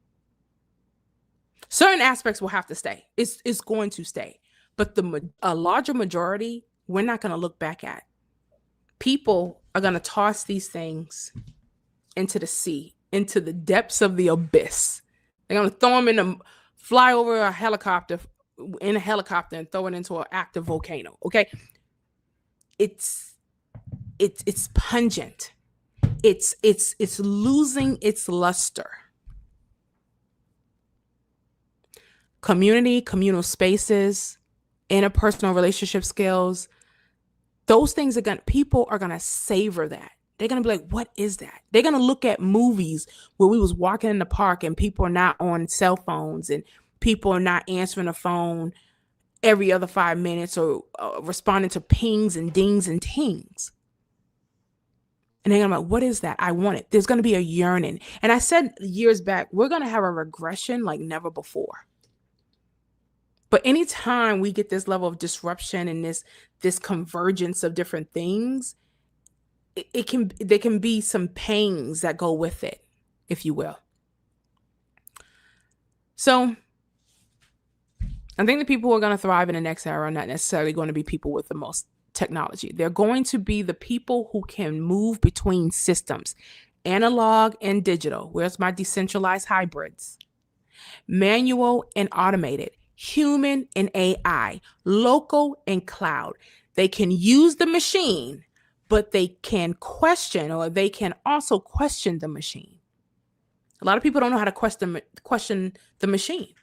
Certain aspects will have to stay. It's going to stay. But a larger majority, we're not going to look back at. People are going to toss these things into the sea, into the depths of the abyss. They're going to throw them fly over a helicopter, in a helicopter, and throw it into an active volcano. Okay. It's pungent. It's losing its luster. Communal spaces, interpersonal relationship skills, those things people are gonna savor that. They're gonna be like, what is that? They're gonna look at movies where we was walking in the park and people are not on cell phones and people are not answering the phone every other 5 minutes or responding to pings and dings and tings. And then I'm like, what is that? I want it. There's going to be a yearning. And I said years back, we're going to have a regression like never before. But anytime we get this level of disruption and this convergence of different things, there can be some pains that go with it, if you will. So I think the people who are going to thrive in the next era are not necessarily going to be people with the most technology. They're going to be the people who can move between systems, analog and digital. Where's my decentralized hybrids? Manual and automated, human and AI, local and cloud. They can use the machine, but they can question, or they can also question the machine. A lot of people don't know how to question the machine.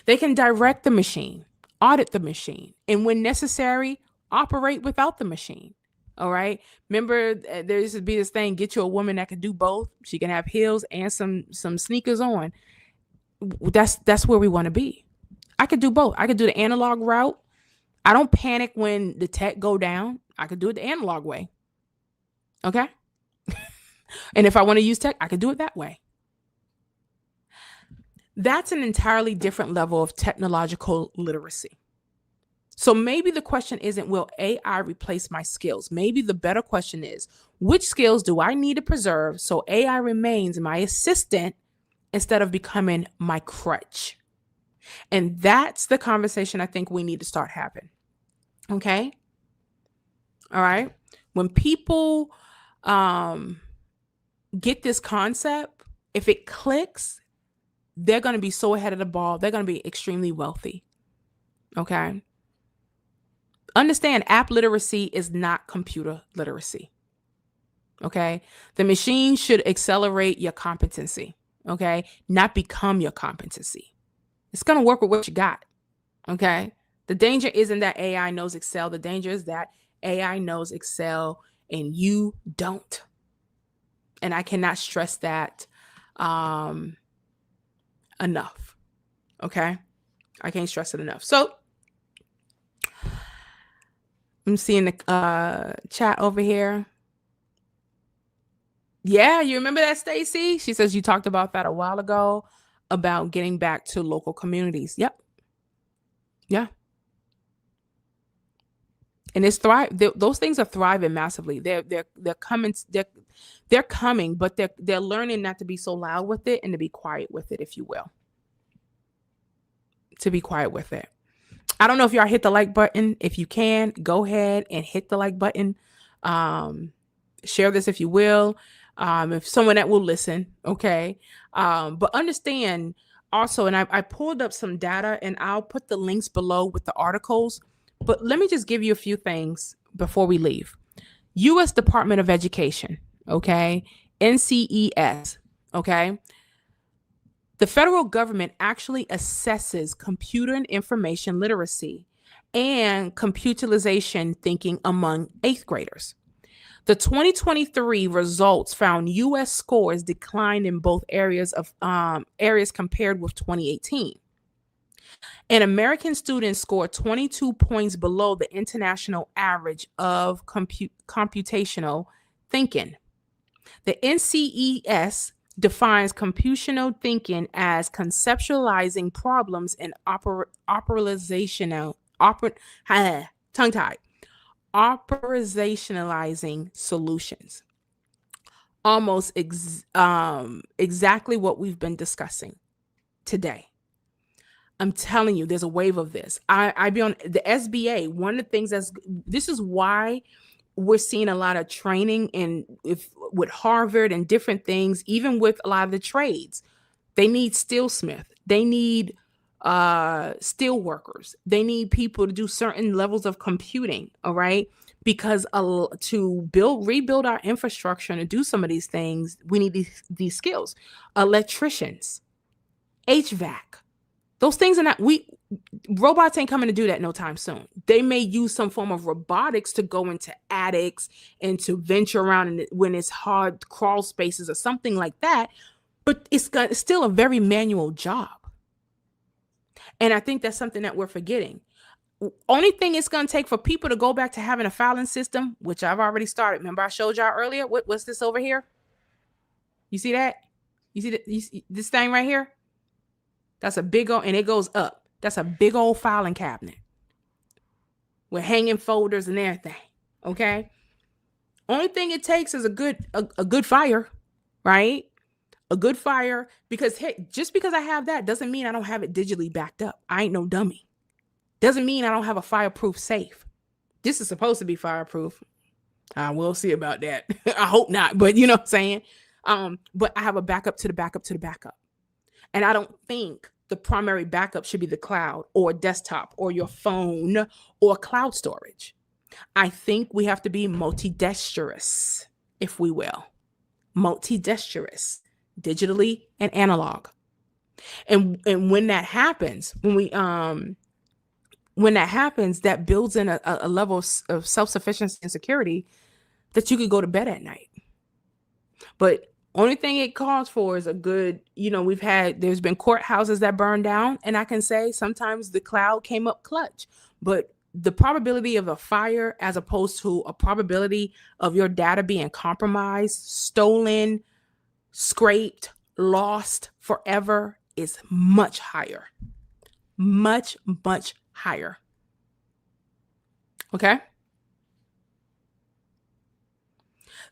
They can direct the machine, audit the machine, and when necessary, operate without the machine. All right. Remember, there used to be this thing: get you a woman that can do both. She can have heels and some sneakers on. That's where we want to be. I could do both. I could do the analog route. I don't panic when the tech go down. I could do it the analog way. Okay. And if I want to use tech, I could do it that way. That's an entirely different level of technological literacy. So maybe the question isn't, will AI replace my skills? Maybe the better question is, which skills do I need to preserve so AI remains my assistant instead of becoming my crutch? And that's the conversation I think we need to start having. Okay? All right? When people get this concept, if it clicks, they're going to be so ahead of the ball. They're going to be extremely wealthy. Okay? Understand, app literacy is not computer literacy. Okay? The machine should accelerate your competency. Okay? Not become your competency. It's going to work with what you got. Okay? The danger isn't that AI knows Excel. The danger is that AI knows Excel and you don't. And I cannot stress that enough. Okay? I can't stress it enough. So I'm seeing the chat over here. Yeah, you remember that, Stacy? She says you talked about that a while ago about getting back to local communities. Yep. Yeah. And it's those things are thriving massively. They're coming. They're coming, but they're learning not to be so loud with it and to be quiet with it, if you will. To be quiet with it. I don't know if y'all hit the like button. If you can, go ahead and hit the like button. Share this if you will. If someone that will listen, okay. But understand also, and I pulled up some data and I'll put the links below with the articles. But let me just give you a few things before we leave. U.S. Department of Education, okay. NCES, okay. The federal government actually assesses computer and information literacy and computerization thinking among 8th graders. The 2023 results found U.S. scores declined in both areas compared with 2018. And American students scored 22 points below the international average of computational thinking. The NCES defines computational thinking as conceptualizing problems and operationalizing solutions. Almost exactly what we've been discussing today. I'm telling you, there's a wave of this. I be on the SBA. One of the things this is why we're seeing a lot of training with Harvard and different things, even with a lot of the trades. They need steelsmith. They need steel workers. They need people to do certain levels of computing. All right. Because to rebuild our infrastructure and to do some of these things, we need these skills. Electricians, HVAC, those things are not, robots ain't coming to do that no time soon. They may use some form of robotics to go into attics and to venture around when it's hard crawl spaces or something like that. But it's still a very manual job. And I think that's something that we're forgetting. Only thing it's going to take for people to go back to having a filing system, which I've already started. Remember I showed y'all earlier? What's this over here? You see that? You see this thing right here? That's a big old, and it goes up. That's a big old filing cabinet with hanging folders and everything. Okay. Only thing it takes is a good fire, right? A good fire, because hey, just because I have that doesn't mean I don't have it digitally backed up. I ain't no dummy. Doesn't mean I don't have a fireproof safe. This is supposed to be fireproof. We'll see about that. I hope not, but you know what I'm saying? But I have a backup to the backup to the backup. And I don't think the primary backup should be the cloud or desktop or your phone or cloud storage. I think we have to be multidextrous, if we will. Multidextrous, digitally and analog. And when that happens, that builds in a level of self-sufficiency and security that you could go to bed at night. But only thing it calls for is a good, there's been courthouses that burned down, and I can say sometimes the cloud came up clutch, but the probability of a fire as opposed to a probability of your data being compromised, stolen, scraped, lost forever is much higher. Much, much higher. Okay.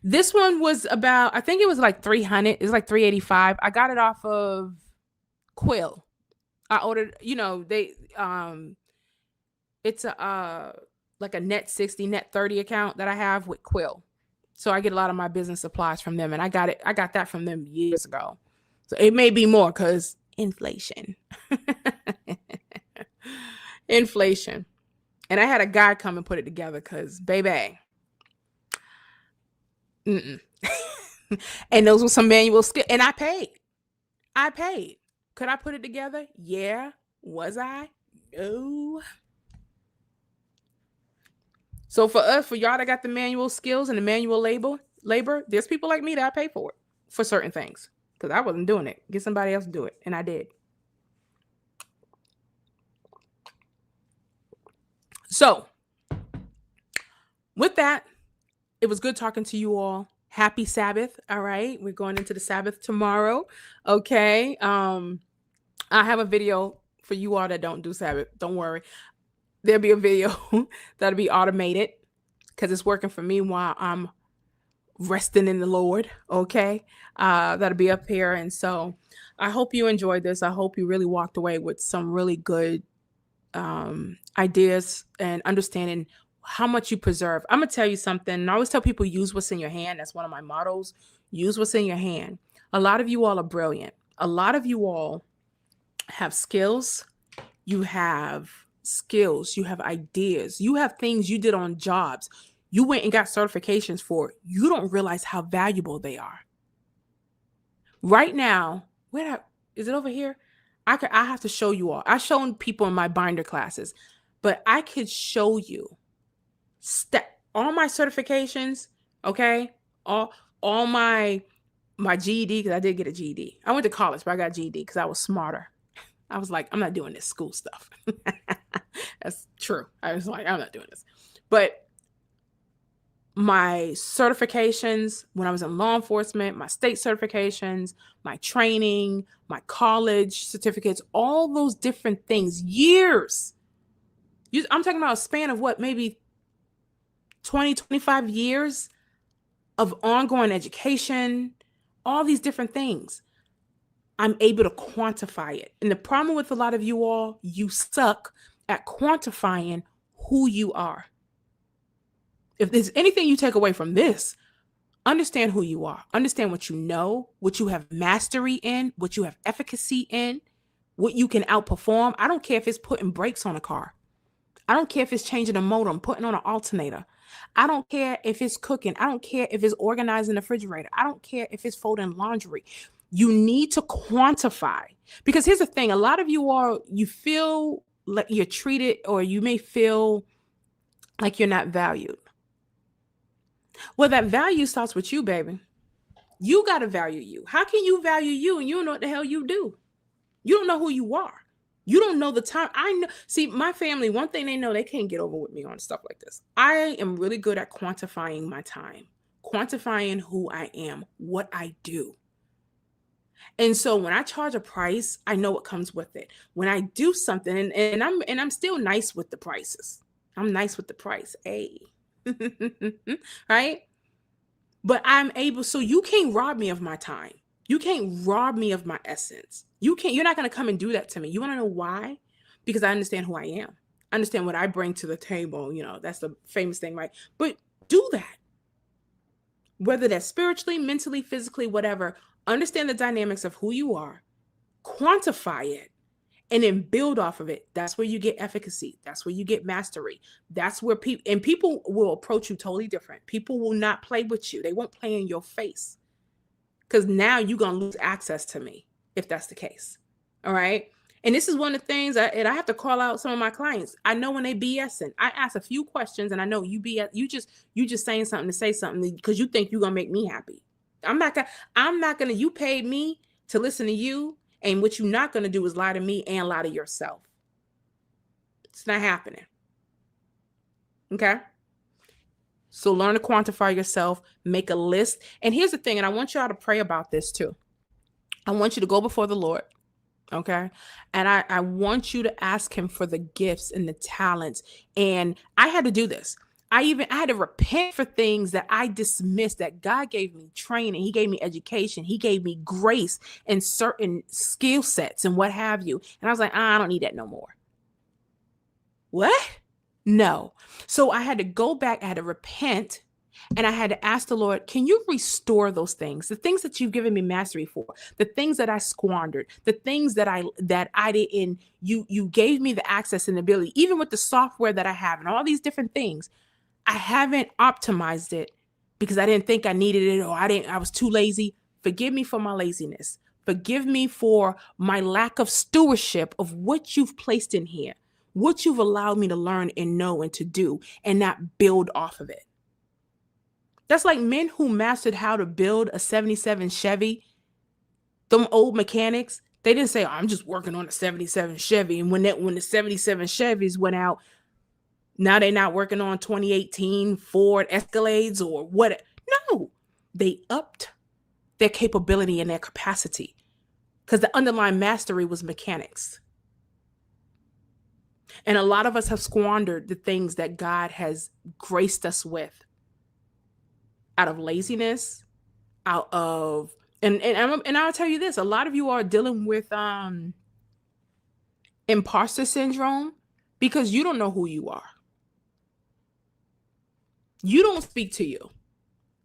This one was about, I think it was like 300. It's like 385. I got it off of Quill. I ordered, it's like a net 60, net 30 account that I have with Quill. So I get a lot of my business supplies from them, and I got that from them years ago. So it may be more because inflation. Inflation. And I had a guy come and put it together because, baby. And those were some manual skills. And I paid. Could I put it together? Yeah. Was I? No. So for y'all that got the manual skills and the manual labor, there's people like me that I pay for it for certain things because I wasn't doing it. Get somebody else to do it. And I did. So with that, it was good talking to you all. Happy Sabbath. All right. We're going into the Sabbath tomorrow. Okay. I have a video for you all that don't do Sabbath. Don't worry. There'll be a video that'll be automated because it's working for me while I'm resting in the Lord. Okay. That'll be up here. And so I hope you enjoyed this. I hope you really walked away with some really good ideas and understanding how much you preserve. I'm going to tell you something. I always tell people, use what's in your hand. That's one of my mottos. Use what's in your hand. A lot of you all are brilliant. A lot of you all have skills. You have skills. You have ideas. You have things you did on jobs. You went and got certifications for. You don't realize how valuable they are. Right now, is it over here? I have to show you all. I've shown people in my binder classes, but I could show you all my certifications, okay? All my GED, because I did get a GED. I went to college, but I got a GED because I was smarter. I was like, I'm not doing this school stuff. That's true. I was like, I'm not doing this. But my certifications when I was in law enforcement, my state certifications, my training, my college certificates, all those different things, years. I'm talking about a span of what, maybe 20, 25 years of ongoing education, all these different things. I'm able to quantify it. And the problem with a lot of you all, you suck at quantifying who you are. If there's anything you take away from this, understand who you are. Understand what you know, what you have mastery in, what you have efficacy in, what you can outperform. I don't care if it's putting brakes on a car. I don't care if it's changing a modem, putting on an alternator. I don't care if it's cooking. I don't care if it's organizing the refrigerator. I don't care if it's folding laundry. You need to quantify. Because here's the thing, a lot of you feel like you're treated, or you may feel like you're not valued. Well, that value starts with you, baby. You got to value you. How can you value you and you don't know what the hell you do? You don't know who you are. You don't know the time. I know. See, my family, one thing they know, they can't get over with me on stuff like this. I am really good at quantifying my time, quantifying who I am, what I do. And so when I charge a price, I know what comes with it. When I do something, and I'm still nice with the prices. I'm nice with the price. Hey. Right? But I'm able, so you can't rob me of my time. You can't rob me of my essence. You're not going to come and do that to me. You want to know why? Because I understand who I am. I understand what I bring to the table. That's the famous thing, right? But do that. Whether that's spiritually, mentally, physically, whatever, understand the dynamics of who you are, quantify it, and then build off of it. That's where you get efficacy. That's where you get mastery. That's where people will approach you totally different. People will not play with you. They won't play in your face. Because now you're going to lose access to me if that's the case. All right. And this is one of the things I have to call out some of my clients. I know when they BSing. I ask a few questions and I know you just saying something to say something because you think you're going to make me happy. I'm not going to, you paid me to listen to you. And what you're not going to do is lie to me and lie to yourself. It's not happening. Okay. So learn to quantify yourself, make a list. And here's the thing, and I want y'all to pray about this too. I want you to go before the Lord, okay? And I want you to ask him for the gifts and the talents. And I had to do this. I had to repent for things that I dismissed, that God gave me training. He gave me education. He gave me grace and certain skill sets and what have you. And I was like, I don't need that no more. What? No. So I had to go back, I had to repent, and I had to ask the Lord, can you restore those things? The things that you've given me mastery for, the things that I squandered, the things that I didn't, you gave me the access and ability, even with the software that I have and all these different things. I haven't optimized it because I didn't think I needed it, or I was too lazy. Forgive me for my laziness. Forgive me for my lack of stewardship of what you've placed in here, what you've allowed me to learn and know and to do, and not build off of it. That's like men who mastered how to build a 77 Chevy. Them old mechanics, they didn't say, I'm just working on a 77 Chevy. And when the 77 Chevys went out, now they're not working on 2018 Ford Escalades or what. No, they upped their capability and their capacity because the underlying mastery was mechanics. And a lot of us have squandered the things that God has graced us with out of laziness, out of, and I'll tell you this, a lot of you are dealing with imposter syndrome because you don't know who you are. You don't speak to you.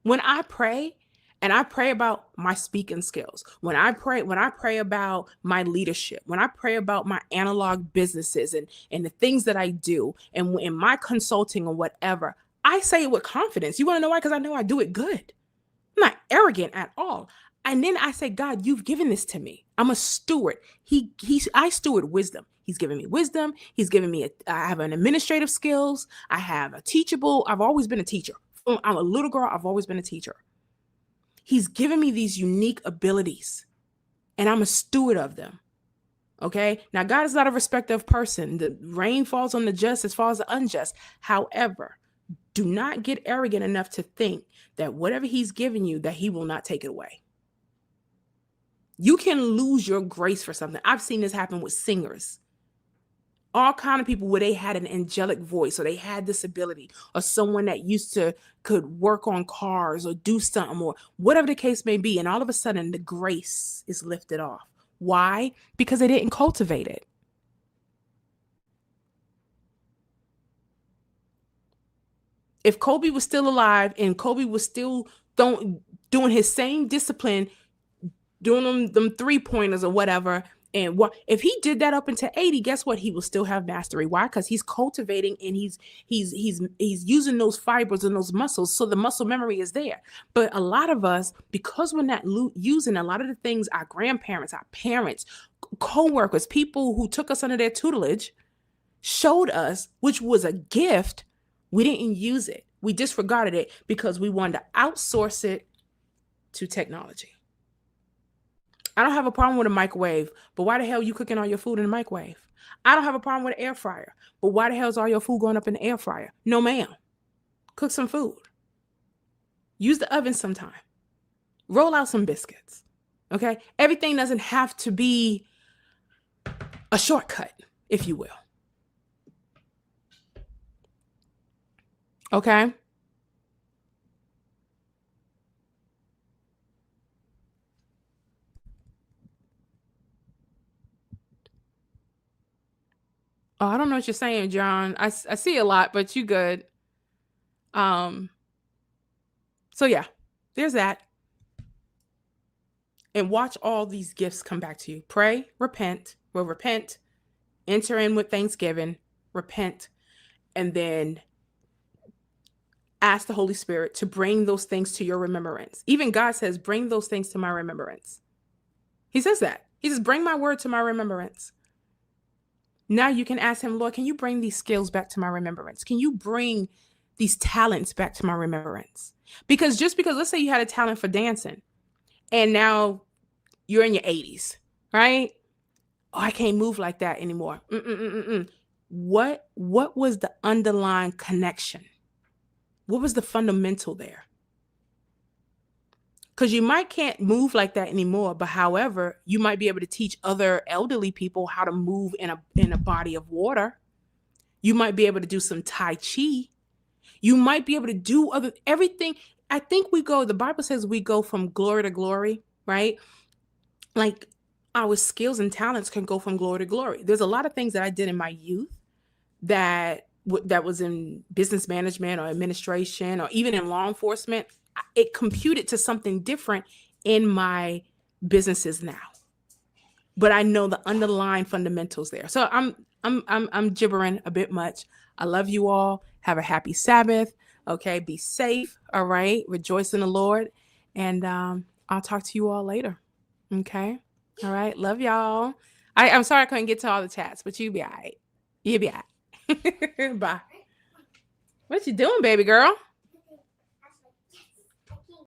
When I pray, and I pray about my speaking skills, when I pray about my leadership, when I pray about my analog businesses and the things that I do, and in my consulting or whatever, I say it with confidence. You want to know why? Because I know I do it good. I'm not arrogant at all. And then I say, God, you've given this to me. I'm a steward. I steward wisdom. He's given me wisdom. He's given me, I have an administrative skills. I have a teachable. I've always been a teacher. I'm a little girl. I've always been a teacher. He's given me these unique abilities and I'm a steward of them. Okay. Now, God is not a respecter of person. The rain falls on the just as far as the unjust. However, do not get arrogant enough to think that whatever he's given you, that he will not take it away. You can lose your grace for something. I've seen this happen with singers. All kind of people where they had an angelic voice or they had this ability, or someone that could work on cars or do something or whatever the case may be. And all of a sudden the grace is lifted off. Why? Because they didn't cultivate it. If Kobe was still alive and Kobe was still doing his same discipline, doing them 3-pointers or whatever, and if he did that up into 80, guess what? He will still have mastery. Why? Because he's cultivating and he's using those fibers and those muscles, so the muscle memory is there. But a lot of us, because we're not using a lot of the things our grandparents, our parents, co-workers, people who took us under their tutelage showed us, which was a gift, we didn't use it. We disregarded it because we wanted to outsource it to technology. I don't have a problem with a microwave, but why the hell are you cooking all your food in the microwave? I don't have a problem with an air fryer, but why the hell is all your food going up in the air fryer? No, ma'am. Cook some food. Use the oven sometime. Roll out some biscuits. Okay? Everything doesn't have to be a shortcut, if you will. Okay? Oh, I don't know what you're saying, John. I see a lot, but you good. So yeah, there's that. And watch all these gifts come back to you. Pray, repent, enter in with thanksgiving, repent, and then ask the Holy Spirit to bring those things to your remembrance. Even God says, bring those things to my remembrance. He says that. He says, bring my word to my remembrance. Now you can ask him, Lord, can you bring these skills back to my remembrance? Can you bring these talents back to my remembrance? Because just because, let's say you had a talent for dancing and now you're in your 80s, right? Oh, I can't move like that anymore. What was the underlying connection? What was the fundamental there? Because you can't move like that anymore, but however, you might be able to teach other elderly people how to move in a body of water. You might be able to do some Tai Chi. You might be able to do everything. I think the Bible says we go from glory to glory, right? Like our skills and talents can go from glory to glory. There's a lot of things that I did in my youth that was in business management or administration or even in law enforcement. It computed to something different in my businesses now, but I know the underlying fundamentals there. So I'm gibbering a bit much. I love you all. Have a happy Sabbath. Okay. Be safe. All right. Rejoice in the Lord. And I'll talk to you all later. Okay. All right. Love y'all. I'm sorry I couldn't get to all the chats, but you'll be all right. You'll be all right. Bye. What you doing, baby girl?